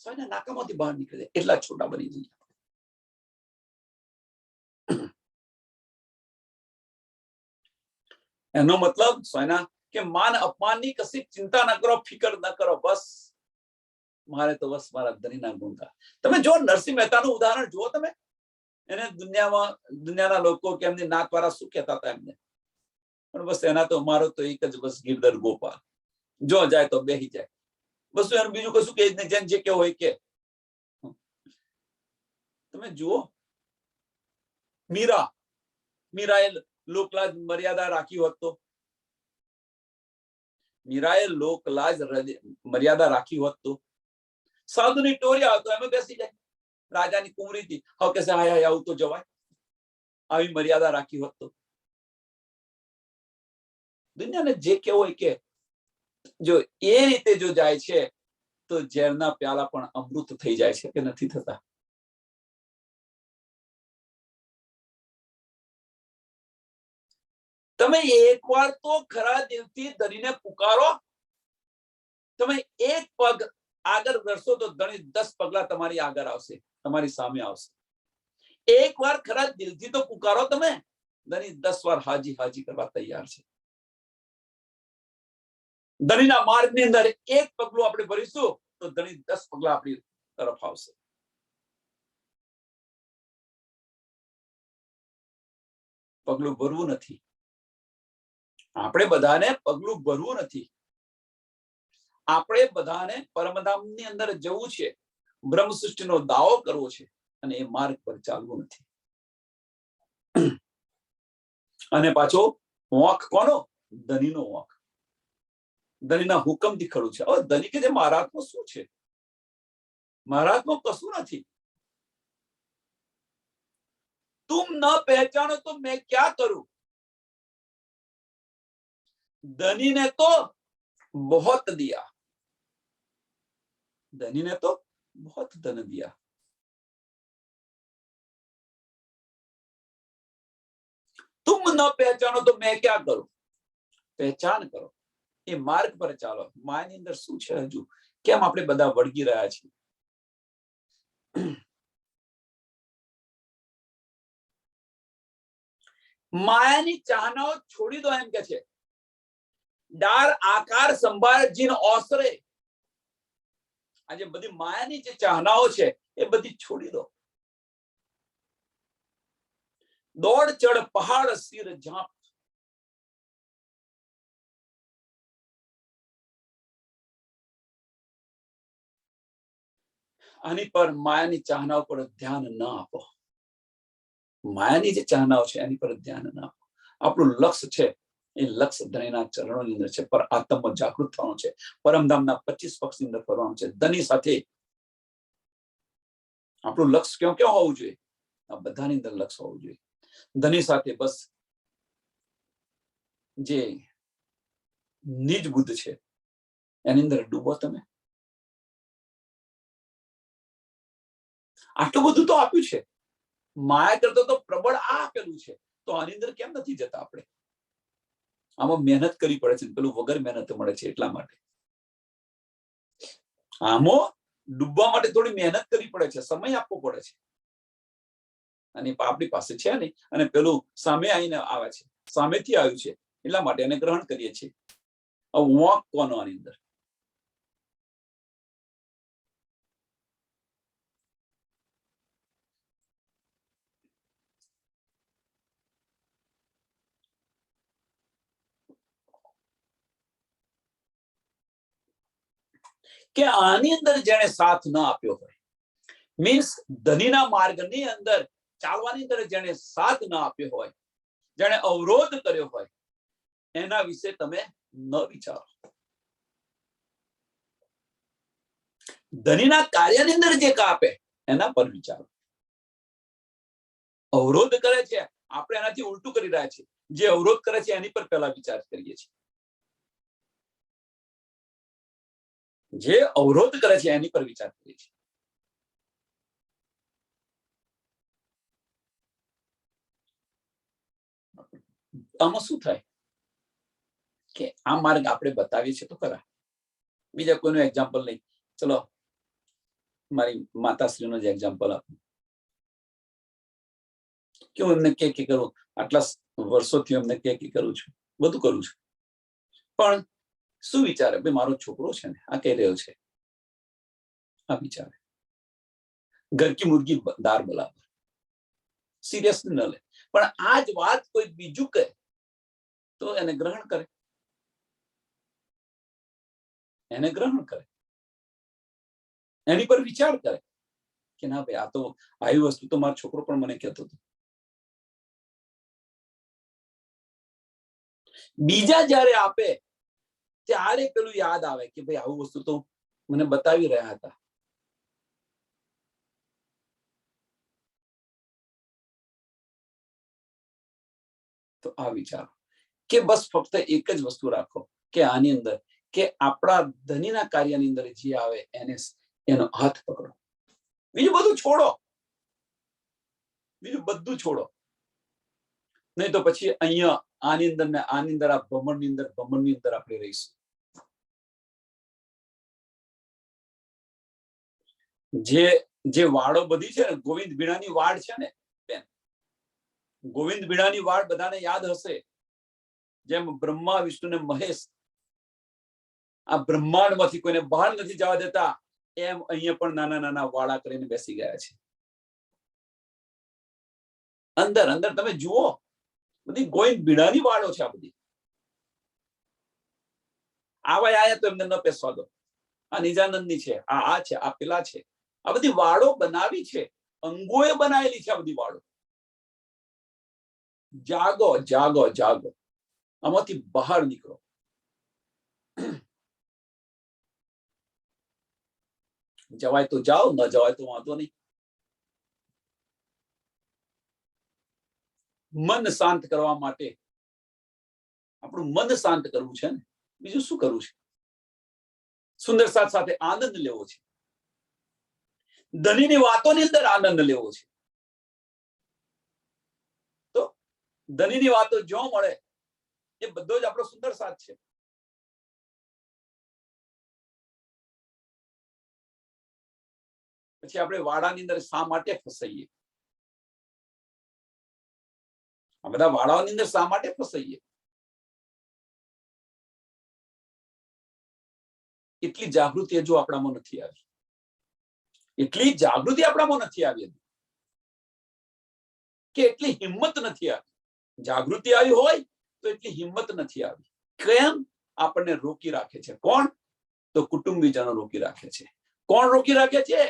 S1: સોયના નાકામાંથી બહાર નીકળી જાય, એટલા છોટા બની જાય. એનો મતલબ સોયના કે માન અપમાનની કશી ચિંતા ન કરો, ફિકર ન કરો. બસ મારે તો બસ મારા ધણીના ગુણગાન. તમે જો નરસિંહ મહેતાનું ઉદાહરણ જુઓ તમે. એને દુનિયાના લોકો કે એમની નાત વાળા શું કહેતા હતા એમને, પણ બસ એના તો મારો તો એક જ બસ ગિરધર ગોપાલ. જો જાય તો બેહી જાય, બસ એનું બીજું કશું કે જેમ જે કે હોય કે. તમે જુઓ મીરાએ લોકલાજ મર્યાદા રાખી હોત તો, મીરાએ લોકલાજ મર્યાદા રાખી હોત તો સાધુની ટોરી આવતો એમાં બેસી જાય. રાજાની કુંવરી થી હવે કે હાય આવું તો જવાય? આવી મર્યાદા રાખી હોત તો. દુનિયાને જે કેવું હોય કે, જો એ રીતે જો જાય છે તો ઝેરના પ્યાલા પણ અમૃત થઈ જાય છે કે નથી થતા? તમે એકવાર તો ખરા દિલથી ધણીને પુકારો. તમે એક પગ આગળ કરશો તો ધણી 10 પગલા તમારી આગળ આવશે, તમારી સામે આવશે. એકવાર ખરા દિલથી તો પુકારો તમે, ધણી 10 વાર હાજી હાજી કરવા તૈયાર છે. ધણીના માર્ગની અંદર એક પગલું આપણે ભરીશું તો ધણી 10 પગલા આપણી તરફ આવશે. પગલું ભરવું નથી, આપણે બધાને પગલું ભરવું નથી. આપણે બધાને પરમધામની અંદર જવું છે, બ્રહ્મ સૃષ્ટિનો દાવો કરવો છે અને એ માર્ગ પર ચાલવું નથી. અને પાછો વોક કોનો? ધણીનો વોક. ધણીના હુકમથી ખડું છે. હવે ધણી કે જે મારા હાથમાં શું છે? મારા હાથમાં કશું નથી. तुम न पहचानो तो मैं क्या करूं? धनी ने तो बहुत दिया, धनी ने तो बहुत धन दिया. तुम न पहचानो तो मैं क्या करूं? पहचान करो, એ માર્ગ પર ચાલો. માયાની અંદર શું છે? હજુ કેમ આપણે બધા વળગી રહ્યા છીએ? માયાની ચાહનાઓ છોડી દો એમ કે છે. ડાર આકાર સંભાળ જીન ઓસરે. આજે બધી માયાની જે ચાહનાઓ છે એ બધી છોડી દો. દોડ ચડ પહાડ સિર ઝાંપ. આની પર માયાની ચાહનાઓ પર ધ્યાન ન આપો. માયાની જે ચાહનાઓ છે એની પર ધ્યાન ન આપો. આપણું લક્ષ્ય છે એ લક્ષ્ય ધણીના ચરણોની અંદર છે. પર આત્મમાં જાગૃત થવાનું છે. પરમધામના 25 પક્ષની અંદર ફરવાનું છે. ધણી સાથે આપણું લક્ષ્ય ક્યાં હોવું જોઈએ? આ બધાની અંદર લક્ષ્ય હોવું જોઈએ. ધણી સાથે બસ જે નિજ બુદ્ધ છે એની અંદર ડૂબો તમે. આટલું બધું તો આપ્યું છે. માયા કરતા તો પ્રબળ આ આપેલું છે, તો આની અંદર કેમ નથી જતા આપણે? આમાં મહેનત કરવી પડે છે, પેલું વગર મહેનત મળે છે. એટલા માટે આમાં ડૂબવા માટે થોડી મહેનત કરવી પડે છે, સમય આપવો પડે છે. અને આપણી પાસે છે નહીં, અને પેલું સામે આવીને આવે છે, સામેથી આવ્યું છે, એટલા માટે એને ગ્રહણ કરીએ છીએ. વોક કોનો આની અંદર? કે આની અંદર જેણે સાથ ન આપ્યો હોય, મીન્સ ધણીના માર્ગની અંદર ચાલવાની અંદર જેણે સાથ ન આપ્યો હોય, જેણે અવરોધ કર્યો હોય, એના વિશે તમે ન વિચારો. ધણીના કાર્યની અંદર જે કાપે એના પર વિચારો. અવરોધ કરે છે, આપણે એનાથી ઉલટું કરી રહ્યા છીએ. જે અવરોધ કરે છે એની પર પહેલા વિચાર કરીએ છીએ. જે અવરોધ કરે છે એની પર વિચાર કરીએ છીએ. આમાં શું થાય કે આ માર્ગ આપણે બતાવીએ છીએ તો ખરા. બીજા કોઈનું એક્ઝામ્પલ નહીં. ચલો મારી માતાશ્રીનો જ એક્ઝામ્પલ આપું. કેવું એમને કે કરું, આટલા વર્ષોથી એમને કે કરું છું, બધું કરું છું, પણ શું વિચારે? ભાઈ મારો છોકરો છે ને આ કહી રહ્યો છે, આ વિચારે. ઘર કી મુર્ગી દાર બરાબર. સિરિયસ ન લે. પણ આ જ વાત કોઈ બીજું કહે તો એને ગ્રહણ કરે, એને ગ્રહણ કરે, એની પર વિચાર કરે કે ના ભાઈ આ તો આવી વસ્તુ તો મારો છોકરો પણ મને કહેતો હતો. બીજા જયારે આપે ત્યારે પેલું યાદ આવે કે ભાઈ આવું વસ્તુ તો મને બતાવી રહ્યા હતા. તો આ વિચારો કે બસ ફક્ત એક જ વસ્તુ રાખો કે આની અંદર કે આપણા ધણીના કાર્યની અંદર જે આવે એને એનો હાથ પકડો. બીજું બધું છોડો, બીજું બધું છોડો. નહીં તો પછી અહીંયા આની અંદર ને આની અંદર, આ ભમણની અંદર આપણે રહીશું. જે વાડો બધી છે ને, ગોવિંદ ભીડાની વાડ છે ને બેન, ગોવિંદ ભીડાની વાડ બધાને યાદ હશે. જેમ બ્રહ્મા વિષ્ણુ ને મહેશ આ બ્રહ્માંડમાંથી કોઈને બહાર નથી જવા દેતા, એમ અહીંયા પણ નાના નાના વાડા કરીને બેસી ગયા છે. અંદર અંદર તમે જુઓ, બધી ગોવિંદ ભીડાની વાડો છે આ બધી. આવા આયા તો એમને ન પેસવા દો. આ નિજાનંદની છે, આ છે, આ પેલા છે. આ બધી વાડો બનાવી છે, અંગોએ બનાવેલી છે આ બધી વાડો. જાગો જાગો જાગો, આમાંથી બહાર નીકળો. જવાય તો જાઓ, ન જવાય તો વાંધો નહીં. મન શાંત કરવા માટે આપણું મન શાંત કરવું છે ને, બીજું શું કરવું છે? સુંદર સાથ સાથે આનંદ લેવો છે. ધનીની વાતોની અંદર આનંદ લેવો છે. તો ધનીની વાતો જો મળે એ બધો જ આપણો સુંદર સાથ છે. પછી આપણે વાડાની અંદર શા માટે ફસાઈએ? આ બધા વાડાઓની અંદર શા માટે ફસાઈએ? એટલી જાગૃતિ હજુ આપણામાં નથી આવી. એટલી જાગૃતિ આપણામાં નથી આવી કે એટલી હિંમત નથી આવી. જાગૃતિ આવી હોય તો એટલી હિંમત નથી આવી. કેમ? આપણને રોકી રાખે છે. કોણ? તો કુટુંબીજનો રોકી રાખે છે. કોણ રોકી રાખે છે?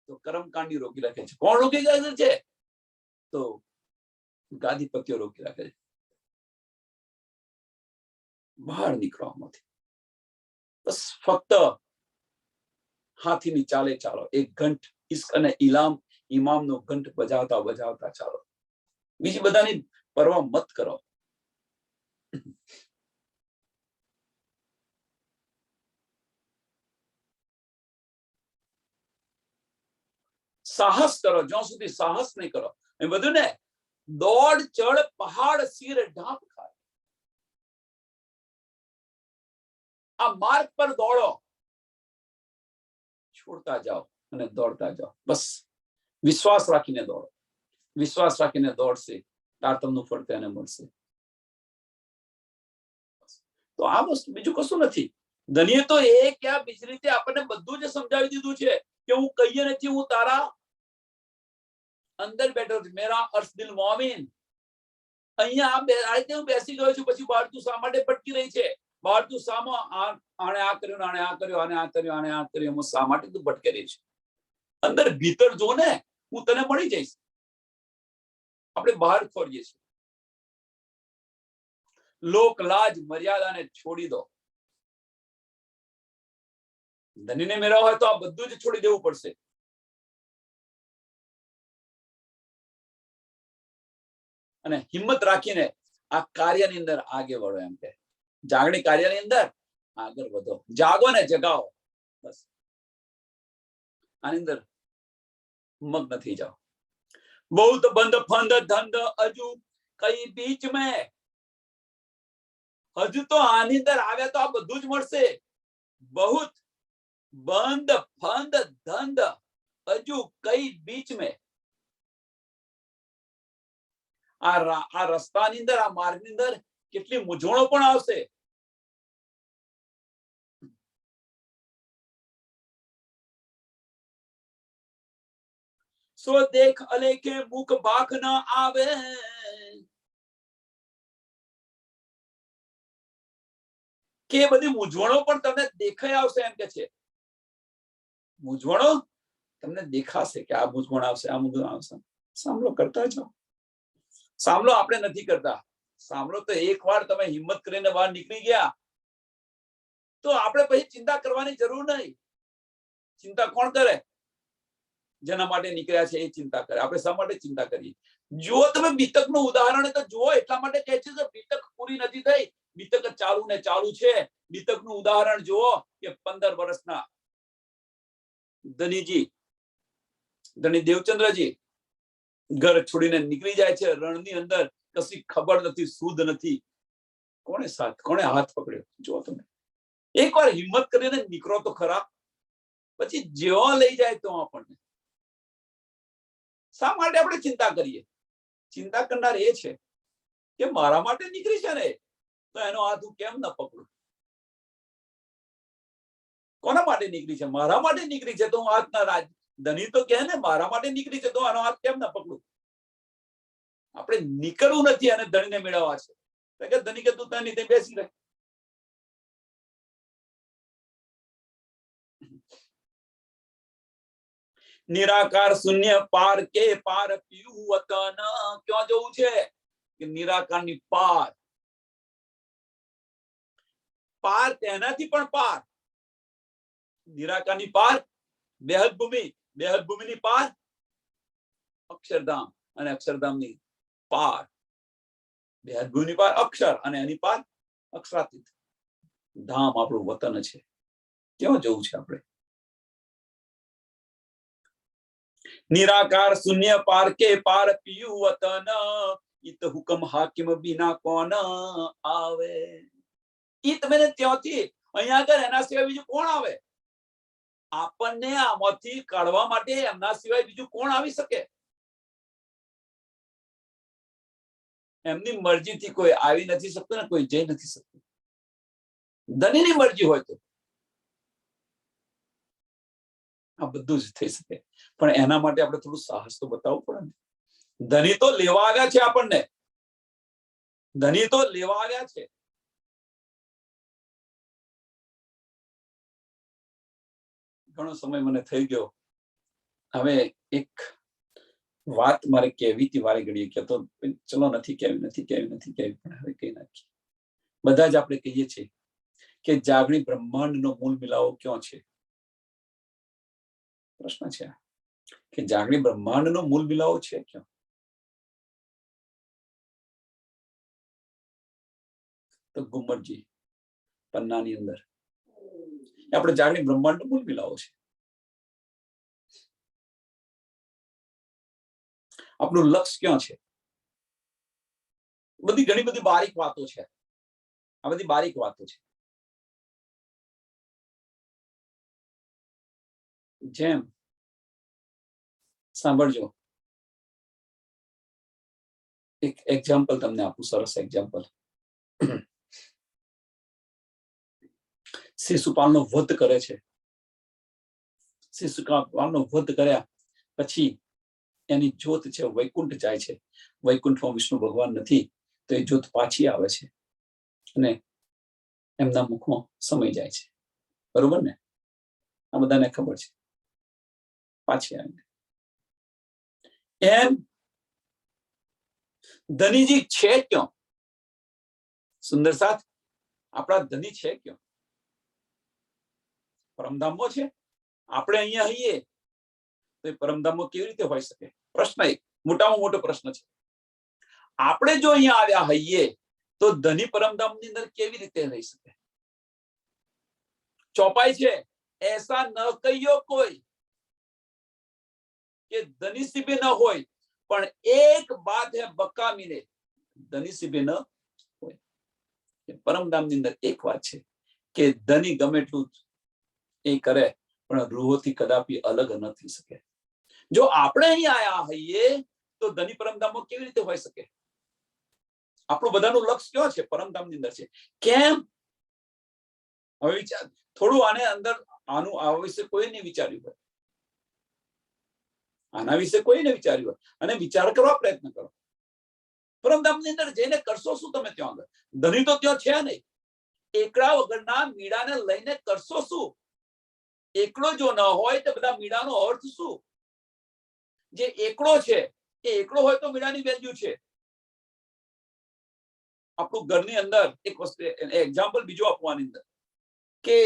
S1: તો કર્મકાંડી રોકી રાખે છે. કોણ રોકી રાખે છે? તો ગાદીપતિઓ રોકી રાખે છે. બહાર નીકળવામાંથી બસ ફક્ત હાથીની ચાલે ચાલો. એક ઘંટ ઇશ્ક અને ઇમામનો ઘંટ બજાવતા બજાવતા ચાલો. બીજી બધાની પરવા મત કરો. સાહસ કરો. જ્યાં સુધી સાહસ નહીં કરો એ બધું ને દોડ ચડ પહાડ સિર ઢાંપ ખાય. આ માર્ગ પર દોડો, છોડતા જાઓ અને દોડતા જાઓ. બસ વિશ્વાસ રાખીને દોડો. વિશ્વાસ રાખીને દોડશે તાર તમને ફળ તેને મળશે. તો આ વસ્તુ બીજું કશું નથી. ધનીએ તો એ ક્યાં બીજી રીતે આપણને બધું જ સમજાવી દીધું છે કે હું કહીએ નથી, હું તારા અંદર બેઠો છું. મેરા અર્શ દિલ મોમિન. અહીંયા આ રીતે હું બેસી ગયો છું. પછી બહાર તું શા માટે ભટકી રહી છે? બહાર તું સામો આને આ કર્યું, આને આ કર્યું, આને આ કર્યું, આને આ કર્યું, હું શા માટે તું ભટકી રહી છે? અંદર ભીતર જો ને, હું તને મળી જઈશ. આપણે બહાર ખોરીએ છીએ. લોક લાજ મર્યાદાને છોડી દો. ધનીને મેળવવા હોય તો આ બધું જ છોડી દેવું પડશે. અને હિંમત રાખીને આ કાર્યની અંદર આગળ વધો. એમ કે જાગણી કાર્યની અંદર આગળ વધો. જાગો ને જગાવો. બસ આની અંદર મગ્ન થઈ જાઓ. बहुत बंद फंद धंध हजू कई बीच में. हजू तो आनी अंदर आवे तो आ बधुं ज मळशे. बहुत बंद फंद धंध हजू कई बीच में. आ रस्तानी अंदर, आ मार्गनी अंदर કેટલી મૂંઝવણો પણ આવશે. सो देख अले के मुख बाख न आवे. કે બધી મૂંઝવણો પણ તમને દેખાઈ આવશે. એમ કે છે મૂંઝવણો તમને દેખાશે કે આ મૂંઝવણ આવશે, આ મૂંઝવણ આવશે. સાંભળો, કરતા જાઓ. સાંભળો આપણે નથી કરતા. સાંભળો તો એકવાર તમે હિંમત કરીને બહાર નીકળી ગયા તો આપણે પછી ચિંતા કરવાની જરૂર નહીં. ચિંતા કોણ કરે? જેના માટે નીકળ્યા છે એ ચિંતા કરે. આપણે શા માટે ચિંતા કરીએ? જો તમે બીતકનું ઉદાહરણ તો જુઓ. એટલા માટે કહે છે કે બીતક પૂરી નથી થઈ, બીતક ચાલુ ને ચાલુ છે. બીતકનું ઉદાહરણ જુઓ કે 15 વર્ષના ધનીજી, ધની દેવચંદ્રજી ઘર છોડીને નીકળી જાય છે. રણની અંદર કશી ખબર નથી, શુદ્ધ નથી. કોણે હાથ પકડ્યો? જો તમે એકવાર હિંમત કરીને નીકળો તો ખરા, પછી જેવો લઈ જાય તો આપણને. શા માટે આપણે ચિંતા કરીએ? ચિંતા કરનાર એ છે કે મારા માટે નીકળી છે ને, તો એનો હાથ હું કેમ ન પકડું? કોના માટે નીકળી છે? મારા માટે નીકળી છે તો હું હાથ ના રાજ ધની તો કહે ને મારા માટે નીકળી છે તો આનો હાથ કેમ ન પકડું? આપણે નીકળવું નથી અને ધણીને મેળવવા છે કે ધની કે તું ત્યાં બેસી રહે. નિરાકાર શૂન્ય પાર કે પાર પીયું વતન. ક્યાં જવું છે? કે નિરાકારની પાર. પાર તેનાથી પણ પાર. નિરાકારની પાર બેહદ ભૂમિની પાર અક્ષરધામ, અને અક્ષરધામની પાર બેહદ ભૂમિની પાર અક્ષર, અને એની પાર અક્ષરાતીત ધામ આપણું વતન છે. ક્યાં જવું છે આપણે? નિરાકાર શૂન્ય પાર કે પાર પીયું વતન. ઈત હુકમ હાકિમ બિના કોણ આવે. ઈત મેને ત્યાંથી અહીંયા આગળ એના સિવાય બીજું કોણ આવે? આપણને આમાંથી કાઢવા માટે એમના સિવાય બીજું કોણ આવી શકે? એમની મરજીથી કોઈ આવી નથી શકતું ને કોઈ જઈ નથી શકતું. ધનીની મરજી હોય તો આ બધું જ થઈ શકે, પણ એના માટે આપણે થોડું સાહસ તો બતાવવું પડે ને. ધની તો લેવા આવ્યા છે આપણને, ધની તો લેવા આવ્યા છે. ઘણો સમય મને થઈ ગયો. હવે એક વાત મારે કહેવી હતી વારે ઘડીએ, કહેતો ચલો નથી કહેવી, પણ હવે કહી નાખી. બધા જ આપણે કહીએ છીએ કે જાગણી બ્રહ્માંડનો મૂળ મિલાવો ક્યાં છે? પ્રશ્ન છે કે જાગણી બ્રહ્માંડનો મૂળ મિલાવો છે ક્યાં? તો ગુમ્મટજી પન્નાની અંદર આપણે જાગણી બ્રહ્માંડનો મૂળ મિલાવો છે. આપણું લક્ષ્ય ક્યાં છે? ઘણી બધી બારીક વાતો છે. આ બધી બારીક વાતો છે. જેમ સાંભળજો, એક એક્ઝામ્પલ તમને આપું, સરસ એક્ઝામ્પલ. શિશુપાલનો વધ કરે છે. શિશુપાલનો વધ કર્યા પછી એની જ્યોત છે વૈકુંઠ જાય છે. વૈકુંઠમાં વિષ્ણુ ભગવાન નથી તો એ જ્યોત પાછી આવે છે અને એમના મુખમાં સમય જાય છે. બરોબર ને? આ બધાને ખબર છે. પાછી આવે એમ ધનીજી છે ક્યાં? સુંદર સાથ આપણા ધની છે ક્યાં? પરમધામમાં છે. આપણે અહીંયા હઈએ તો એ પરમધામમાં કેવી રીતે હોઈ શકે? પ્રશ્ન એક મોટામાં મોટો પ્રશ્ન છે. આપણે જો અહીંયા આવ્યા હઈએ તો ધની પરમધામની અંદર કેવી રીતે રહી શકે? ચોપાઈ છે, એસા ન કહીયો કોઈ કે ધની સિબે ન હોય, પણ એક બાત હે બકામીને, ધની સિબે ન હોય. પરમધામની અંદર એક વાત છે કે ધની ગમે એટલું એ કરે પણ રૂહોથી કદાપી અલગ ન થઈ શકે. જો આપણે અહીં આયા હઈએ તો ધની પરમધામમાં કેવી રીતે હોઈ શકે? આપણું બધાનું લક્ષ્ય કયો છે? પરમધામની અંદર છે. કેમ? હવે વિચાર થોડું આને અંદર, આના વિશે કોઈ નહીં વિચાર્યું હોય, આના વિશે કોઈને વિચાર્યું હોય અને વિચાર કરવા પ્રયત્ન કરો. પરમધામની અંદર જઈને કરશો શું તમે? ત્યાં આગળ ધની તો ત્યાં છે નહીં. એકલા વગરના મીડાને લઈને કરશો શું? એકલો જો ન હોય તો બધા મીડાનો અર્થ શું? જે એકલો છે એ એકલો હોય તો મીડાની વેલ્યુ છે. આપણું ઘરની અંદર એક વસ્તુ એક્ઝામ્પલ બીજું આપવાની અંદર કે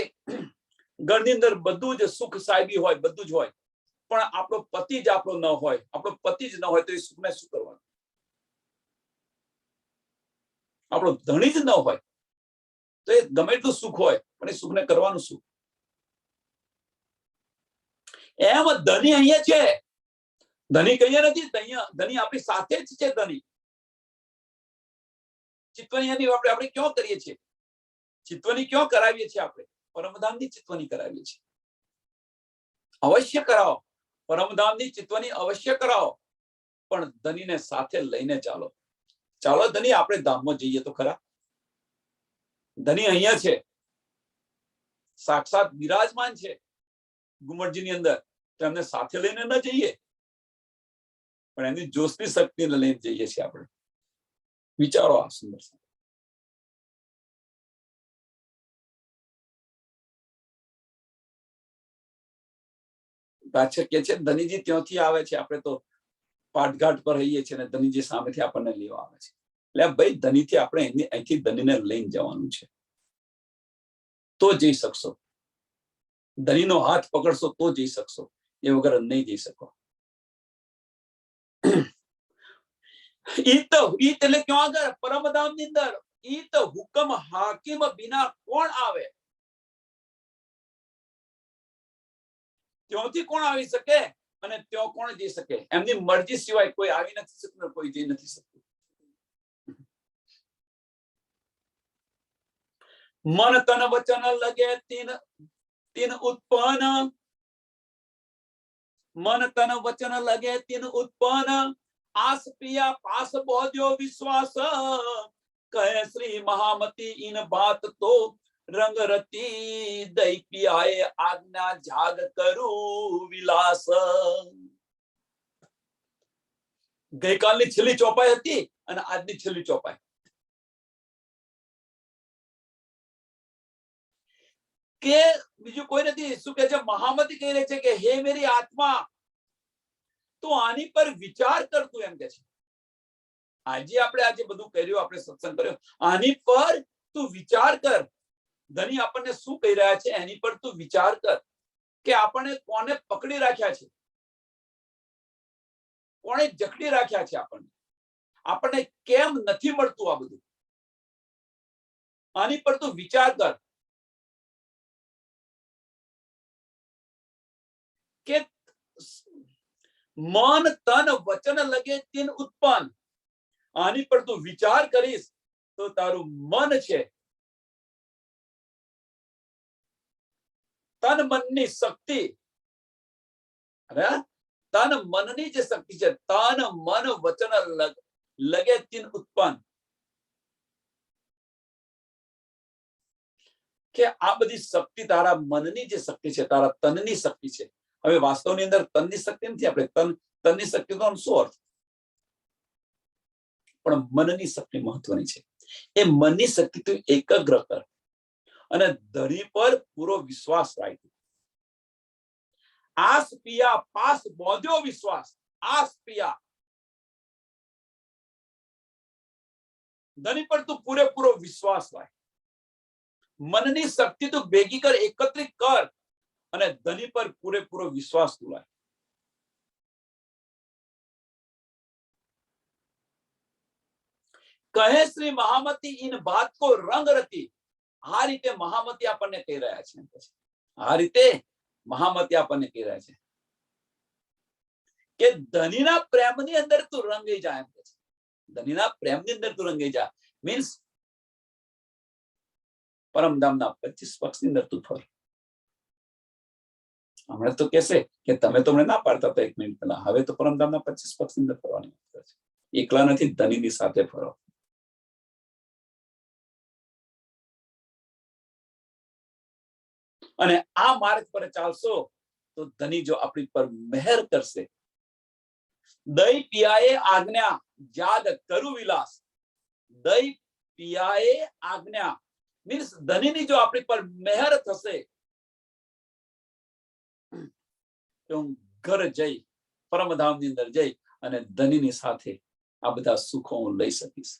S1: ઘરની અંદર બધું જ સુખ સાહેબી હોય, બધું જ હોય, પણ આપણો પતિ જ આપણો ન હોય, આપણો પતિ જ ન હોય તો એ સુખને શું કરવાનું? આપણો ધણી જ ન હોય તો એ ગમે એટલું સુખ હોય પણ એ સુખને કરવાનું શું? એમ ધની અહીંયા છે. ધની કહીએ નથી, ધની આપણી સાથે જ છે. ધની ચિત્તવની આપણે ક્યાં કરીએ છીએ? ચિત્તવની ક્યાં કરાવીએ છીએ? આપણે પરમધામની ચિત્તવની કરાવીએ છીએ. અવશ્ય કરાવો, પરમધામની ચિત્તવની અવશ્ય કરાવો, પણ ધનીને સાથે લઈને ચાલો. ચાલો ધની, આપણે ધામમાં જઈએ તો ખરા. ધની અહીંયા છે, સાક્ષાત બિરાજમાન છે ઘુમટજીની અંદર, તો એમને સાથે લઈને ન જઈએ, પણ એની જોશની શક્તિને લઈને જઈએ છીએ આપણે. વિચારો આ સુંદર. પાછળ કે છે ધનીજી ત્યાંથી આવે છે, આપણે તો પાટઘાટ પર રહીએ છીએ અને ધનીજી સામેથી આપણને લેવા આવે છે. એટલે ભાઈ ધનીથી આપણે અહીંથી ધનીને લઈને જવાનું છે, તો જઈ શકશો. ધનીનો હાથ પકડશો તો જઈ શકશો, એ વગર નહીં જઈ શકો. ઈત એટલે ક્યાં આગળ? પરમધામની અંદર. ઈત હુકમ હાકિમ બિના કોણ આવે? ત્યાંથી કોણ આવી શકે અને ત્યાં કોણ જઈ શકે? એમની મરજી સિવાય કોઈ આવી નથી શકતું, કોઈ જઈ નથી શકતું. મન તન વચન લગે તીન ઉત્પન્ન. મન તન વચન લગે તીન ઉત્પન્ન. આસ પિયા પાસ બોધ્યો વિશ્વાસ. કહે શ્રી મહામતી ઇન બાત તો રંગ રતી દઈ પિયાએ આજ્ઞા જાગ કરું વિલાસ. ગઈકાલની છેલ્લી ચોપાઈ હતી અને આજની છેલ્લી ચોપાઈ. કે બીજું કોઈ નથી. શું કે છે? મહામતી કહી રહી છે કે હે મેરી આત્મા, તું આની પર વિચાર કરતું, એમ કે છે. આજે બધું કર્યું, આપણે સત્સંગ કર્યો, આની પર તું વિચાર કર. ધની આપણને શું કહી રહ્યા છે એની પર તું વિચાર કર કે આપણને કોને પકડી રાખ્યા છે, કોણે જકડી રાખ્યા છે આપણને કેમ નથી મળતું આ બધું. આની પર તું વિચાર કર કે મન તન વચન લગે તીન ઉત્પન્ન. આની પર તું વિચાર કરીશ તો તારું મન છે, તન મનની શક્તિ, તન મનની જે શક્તિ છે, તન મન વચન લગે તીન ઉત્પન્ન, કે આ બધી શક્તિ તારા મનની જે શક્તિ છે, તારા તનની શક્તિ છે. હવે વાસ્તવની અંદર તનની શક્તિ નથી. આપણે તનની શક્તિ નો શું અર્થ? પણ મનની શક્તિ મહત્વની છે. એ મનની શક્તિ તું એકાગ્ર કર અને ધરી પર પૂરો વિશ્વાસ રાખ. આસ પિયા પાસ બોધ્યો વિશ્વાસ. આસ પિયા, ધની પર તું પૂરેપૂરો વિશ્વાસ રાખ. મનની શક્તિ તું ભેગી કર, એકત્રિત કર અને ધની પર પૂરેપૂરો વિશ્વાસ તું લાય. કહે શ્રી મહામતી ઇન બાત કો રંગ રતી. આ રીતે મહામતી આપણને કહી રહ્યા છે. આ રીતે મહામતી આપણને કહી રહ્યા છે કે ધનીના પ્રેમની અંદર તું રંગી જા. એમ કે છે ધનીના પ્રેમની અંદર તું રંગી જા. મીન્સ પરમધામના 25 પક્ષની અંદર તું ફર. હમણાં તો કહેશે કે તમે તો મને ના પાડતા હતા 1 મિનિટ પહેલા. હવે તો પરમધામના 25 પક્ષની અંદર ફરવાની વાત છે. એકલા નથી, ધનીની સાથે ફરો. અને આ માર્ગ પર ચાલશો તો ધની જો આપણી પર મહેર કરશે. દઈ પિયાએ આજ્ઞા જાગ કરું વિલાસ. દઈ પિયાએ આજ્ઞા મીન્સ ધનીની જો આપણી પર મહેર થશે તો હું ઘર જઈ, પરમધામની અંદર જઈ અને ધનીની સાથે આ બધા સુખો હું લઈ શકીશ,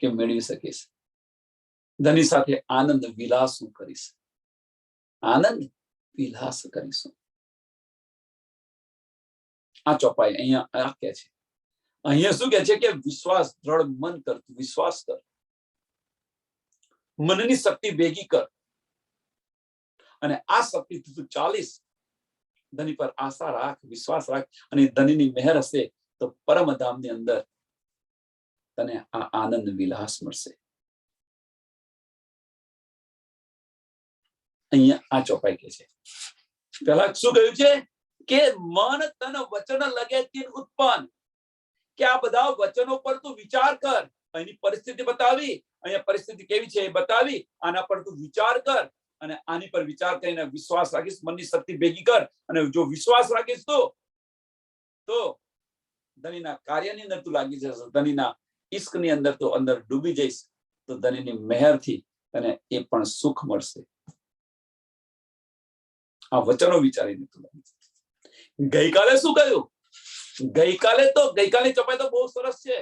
S1: કે મેળવી શકીશ. ધની સાથે આનંદ વિલાસ હું કરીશ. આનંદ વિલાસ કરીશું. આ ચોપાઈ અહીંયા આ કે છે. અહીંયા શું કે છે કે વિશ્વાસ, દ્રઢ મન કર, વિશ્વાસ કર, મનની શક્તિ ભેગી કર અને આ શક્તિથી તું ચાલીશ. ધની પર આશા રાખ, વિશ્વાસ રાખ અને ધનીની મહેર હશે તો પરમધામની અંદર તને આ આનંદ વિલાસ મળશે. અહીંયા આ ચોપાઈ કે છે. પેલા શું કહ્યું છે કે મન તન વચન લગે તીન ઉત્પન્ન, કે આ બધા વચનો પર તું વિચાર કર. અહીંની પરિસ્થિતિ બતાવી, અહીંયા પરિસ્થિતિ કેવી છે એ બતાવી, આના પર તું વિચાર કર અને આની પર વિચાર કરીને વિશ્વાસ રાખીશ, મનની શક્તિ ભેગી કર અને જો વિશ્વાસ રાખીશ તો ધણીના કાર્યની અંદર તું લાગી જશે, ધણીના ઈશ્કની અંદર તો અંદર ડૂબી જઈશ, તો ધણીની મહેરથી તને એ પણ સુખ મળશે. આ વચનો વિચારીને તું લાગી. ગઈકાલે શું કહ્યું? ગઈકાલે ચોપાઈ તો બહુ સરસ છે.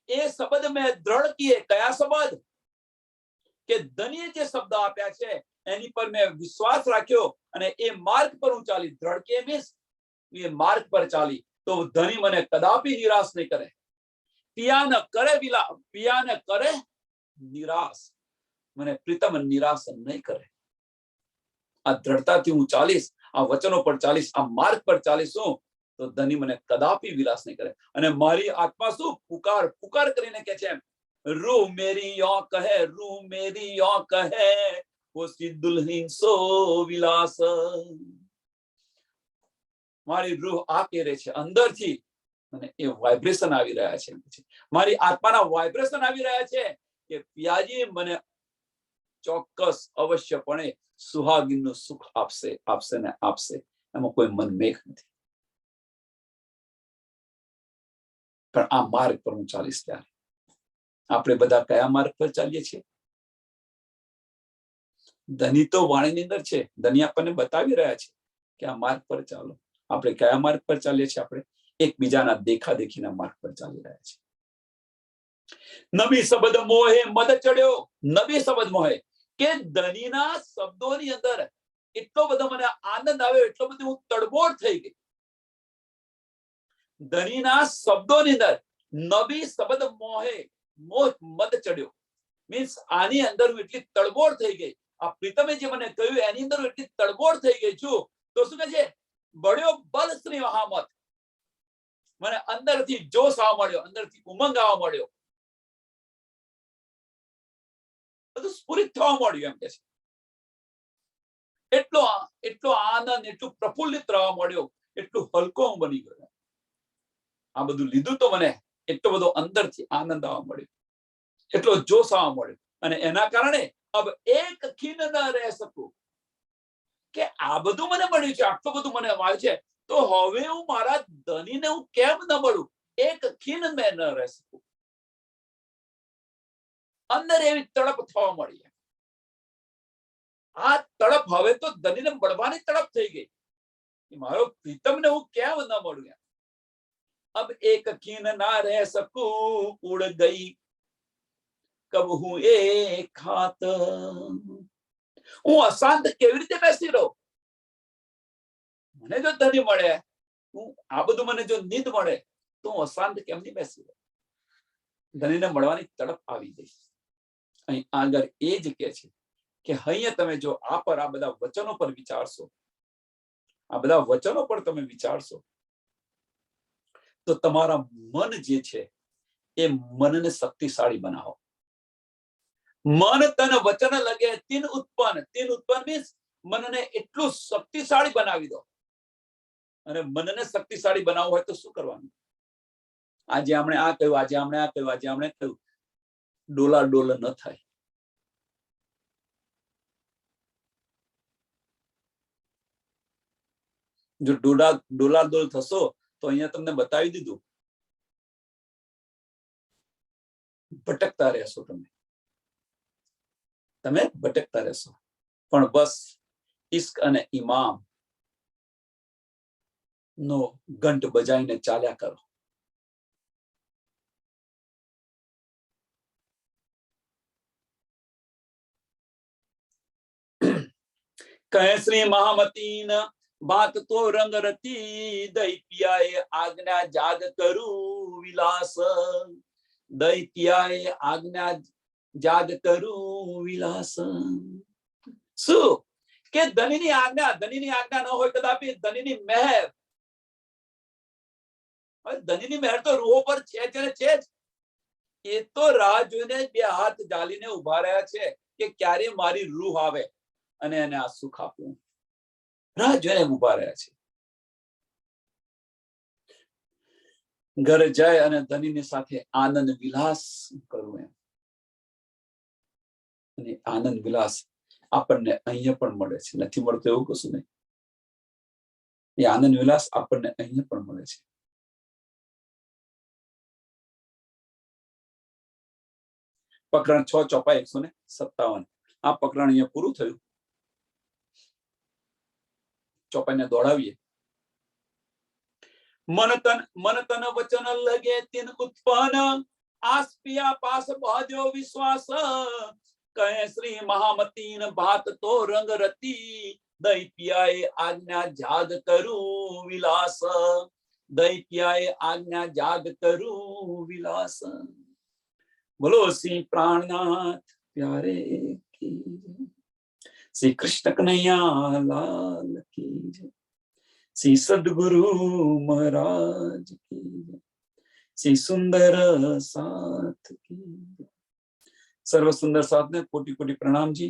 S1: એ શબ્દ મેં દ્રઢ કીએ. કયા શબ્દ? કે ધણીએ જે શબ્દ આપ્યા છે એની પર મેં વિશ્વાસ રાખ્યો અને એ માર્ગ પર હું ચાલી. દ્રઢ કે મીન્સ એ માર્ગ પર ચાલી તો ધણી મને કદાપી નિરાશ નહીં કરે. પિયા ન કરે નિરાશ, મને પ્રીતમ નિરાશ નહીં કરે. આ દ્રઢતાથી હું ચાલીશ, આ વચનો પર ચાલીશ, આ માર્ગ પર ચાલીશ હું, તો ધણી મને કદાપી વિલાસ નહીં કરે. અને મારી આત્મા શું પુકાર કરીને કે છે, રૂહ મેરી યો કહે, રૂહ મેરી યો કહે, ઓસી દુલ્હન સો વિલાસ. મારી રૂહ આ કહે છે અંદરથી, મને એ વાઇબ્રેશન આવી રહ્યા છે. મારી આત્માના વાઇબ્રેશન આવી રહ્યા છે કે પિયાજી મને ચોક્કસ અવશ્યપણે સુહાગીનું સુખ આપશે ને આપશે. એમાં કોઈ મનમેઘ નથી. પણ આ માર્ગ પર હું ચાલીશ. ત્યારે આપણે બધા કયા માર્ગ પર ચાલીએ છીએ? ધની તો વાણીની અંદર છે, ધની આપણને બતાવી રહ્યા છે કે આ માર્ગ પર ચાલો. આપણે કયા માર્ગ પર ચાલીએ છીએ? આપણે એકબીજાના દેખાદેખીના માર્ગ પર ચાલી રહ્યા છે. નબી શબ્દ મોહે મદ ચડ્યો. નબી શબ્દ મોહે કે ધનીના શબ્દોની અંદર એટલો બધો મને આનંદ આવ્યો, એટલો બધો હું તડબોળ થઈ ગઈ. ધનીના શબ્દોની અંદર નબી શબ્દ મોહે મદ ચડ્યો મીન્સ આની અંદર હું એટલી તડબોળ થઈ ગઈ. આ પ્રીતમે જે મને કહ્યું એની અંદર હું એટલી તડબોળ થઈ ગઈ છું. તો શું કહે છે? બળ્યો બલ શ્રી વહામત. મને અંદરથી જોશ આવવા મળ્યો, અંદરથી ઉમંગ આવવા મળ્યો, બધું સ્ફુરિત થવા મળ્યું. એમ કે છે એટલો આનંદ, એટલું પ્રફુલ્લિત રહેવા મળ્યો, એટલું હલકો હું બની ગયો. આ બધું લીધું તો મને એટલો બધો અંદરથી આનંદ આવવા મળ્યો, એટલો જોશ આવવા મળ્યો. અને એના કારણે અબ એક ખીન ન રહી શકું. કે આ બધું મને મળ્યું છે, આટલું બધું મને આવ્યું છે, તો હવે હું મારા ધનીને હું કેમ ન મળું? એક ખીન મેં ન રહી શકું. અંદર એવી તડપ થવા મળી. આ તડપ હવે તો ધનીને મળવાની તડપ થઈ ગઈ. મારો પ્રીતમને હું કેમ ન મળું? अब एक खीन ना रह सकूं, उड़ गई कब हूं एक हाथ. હું અશાંત કેવી રીતે બેસી રહું? મને જો ધની મળે, હું આ બધું મને જો નીંદ મળે, તો હું અશાંત કેમ નહીં બેસી રહું? ધનીને મળવાની તડપ આવી ગઈ. અહીં આગળ એ જ કે છે કે અહીંયા તમે જો આ બધા વચનો પર વિચારશો, આ બધા વચનો પર તમે વિચારશો, તો તમારા મન જે છે એ મનને શક્તિશાળી બનાવો. મન તન વચન લગે તીન ઉત્પન્ન. તીન ઉત્પન્ન મીન્સ મનને એટલું શક્તિશાળી બનાવી દો. અને મનને શક્તિશાળી બનાવવું હોય તો શું કરવાનું? આજે આપણે આ કહ્યું, આજે આપણે આ કહ્યું, આજે આપણે કહ્યું, ડોલ ન થાય. જો ડોલ થશો તો અહીંયા તમને બતાવી દીધું, ભટકતા રહેશો. તમે ભટકતા રહેશો. પણ બસ ઇશ્ક અને ઇમામ નો ઘંટ બજાઈને ચાલ્યા કરો. કહે શ્રી મહામતીન बात तो रंग रती, दई पियाए आज्ञा जाग करूं विलास. दई पियाए आज्ञा जाग करूं विलास. શું કે ધનીની આજ્ઞા ન હોય કદાપી ધનીની મહેર હવે ધનીની મહેર તો રૂહો પર છે જ ને છે જ. એ તો રાહ જોઈને બે હાથ ઝાલીને ઉભા રહ્યા છે કે ક્યારે મારી રૂહ આવે અને એને આ સુખ આપું. રાહ જોઈને ઉભા રહ્યા છે. ઘરે જાય અને ધનીની સાથે આનંદ વિલાસ કરવું એમ. અને આનંદ વિલાસ આપણને અહીંયા પણ મળે છે. નથી મળતો એવું કશું નહીં. એ આનંદ વિલાસ આપણને અહીંયા પણ મળે છે. પ્રકરણ 6 ચોપા 157. આ પ્રકરણ અહીંયા પૂરું થયું. ચોપાઈને દોડાવીએ. મન તન વચન લગે તિન ઉત્પન્ન આસ પિયા પાસ બાધ્યો વિશ્વાસ કહે શ્રી મહામતીન ભાત તો રંગ રતી દઈ પિયાએ આજ્ઞા જાગ કરું વિલાસ દઈ પિયાએ આજ્ઞા જાગ કરું વિલાસ. બોલો શ્રી પ્રાણનાથ પ્યારે કી શ્રી કૃષ્ણ કનૈયા લાલ કી જય. શ્રી સદગુરુ મહારાજ કી જય. શ્રી સુંદર સાથ કી જય. સર્વ સુંદર साथ ने कोटि कोटि प्रणाम जी.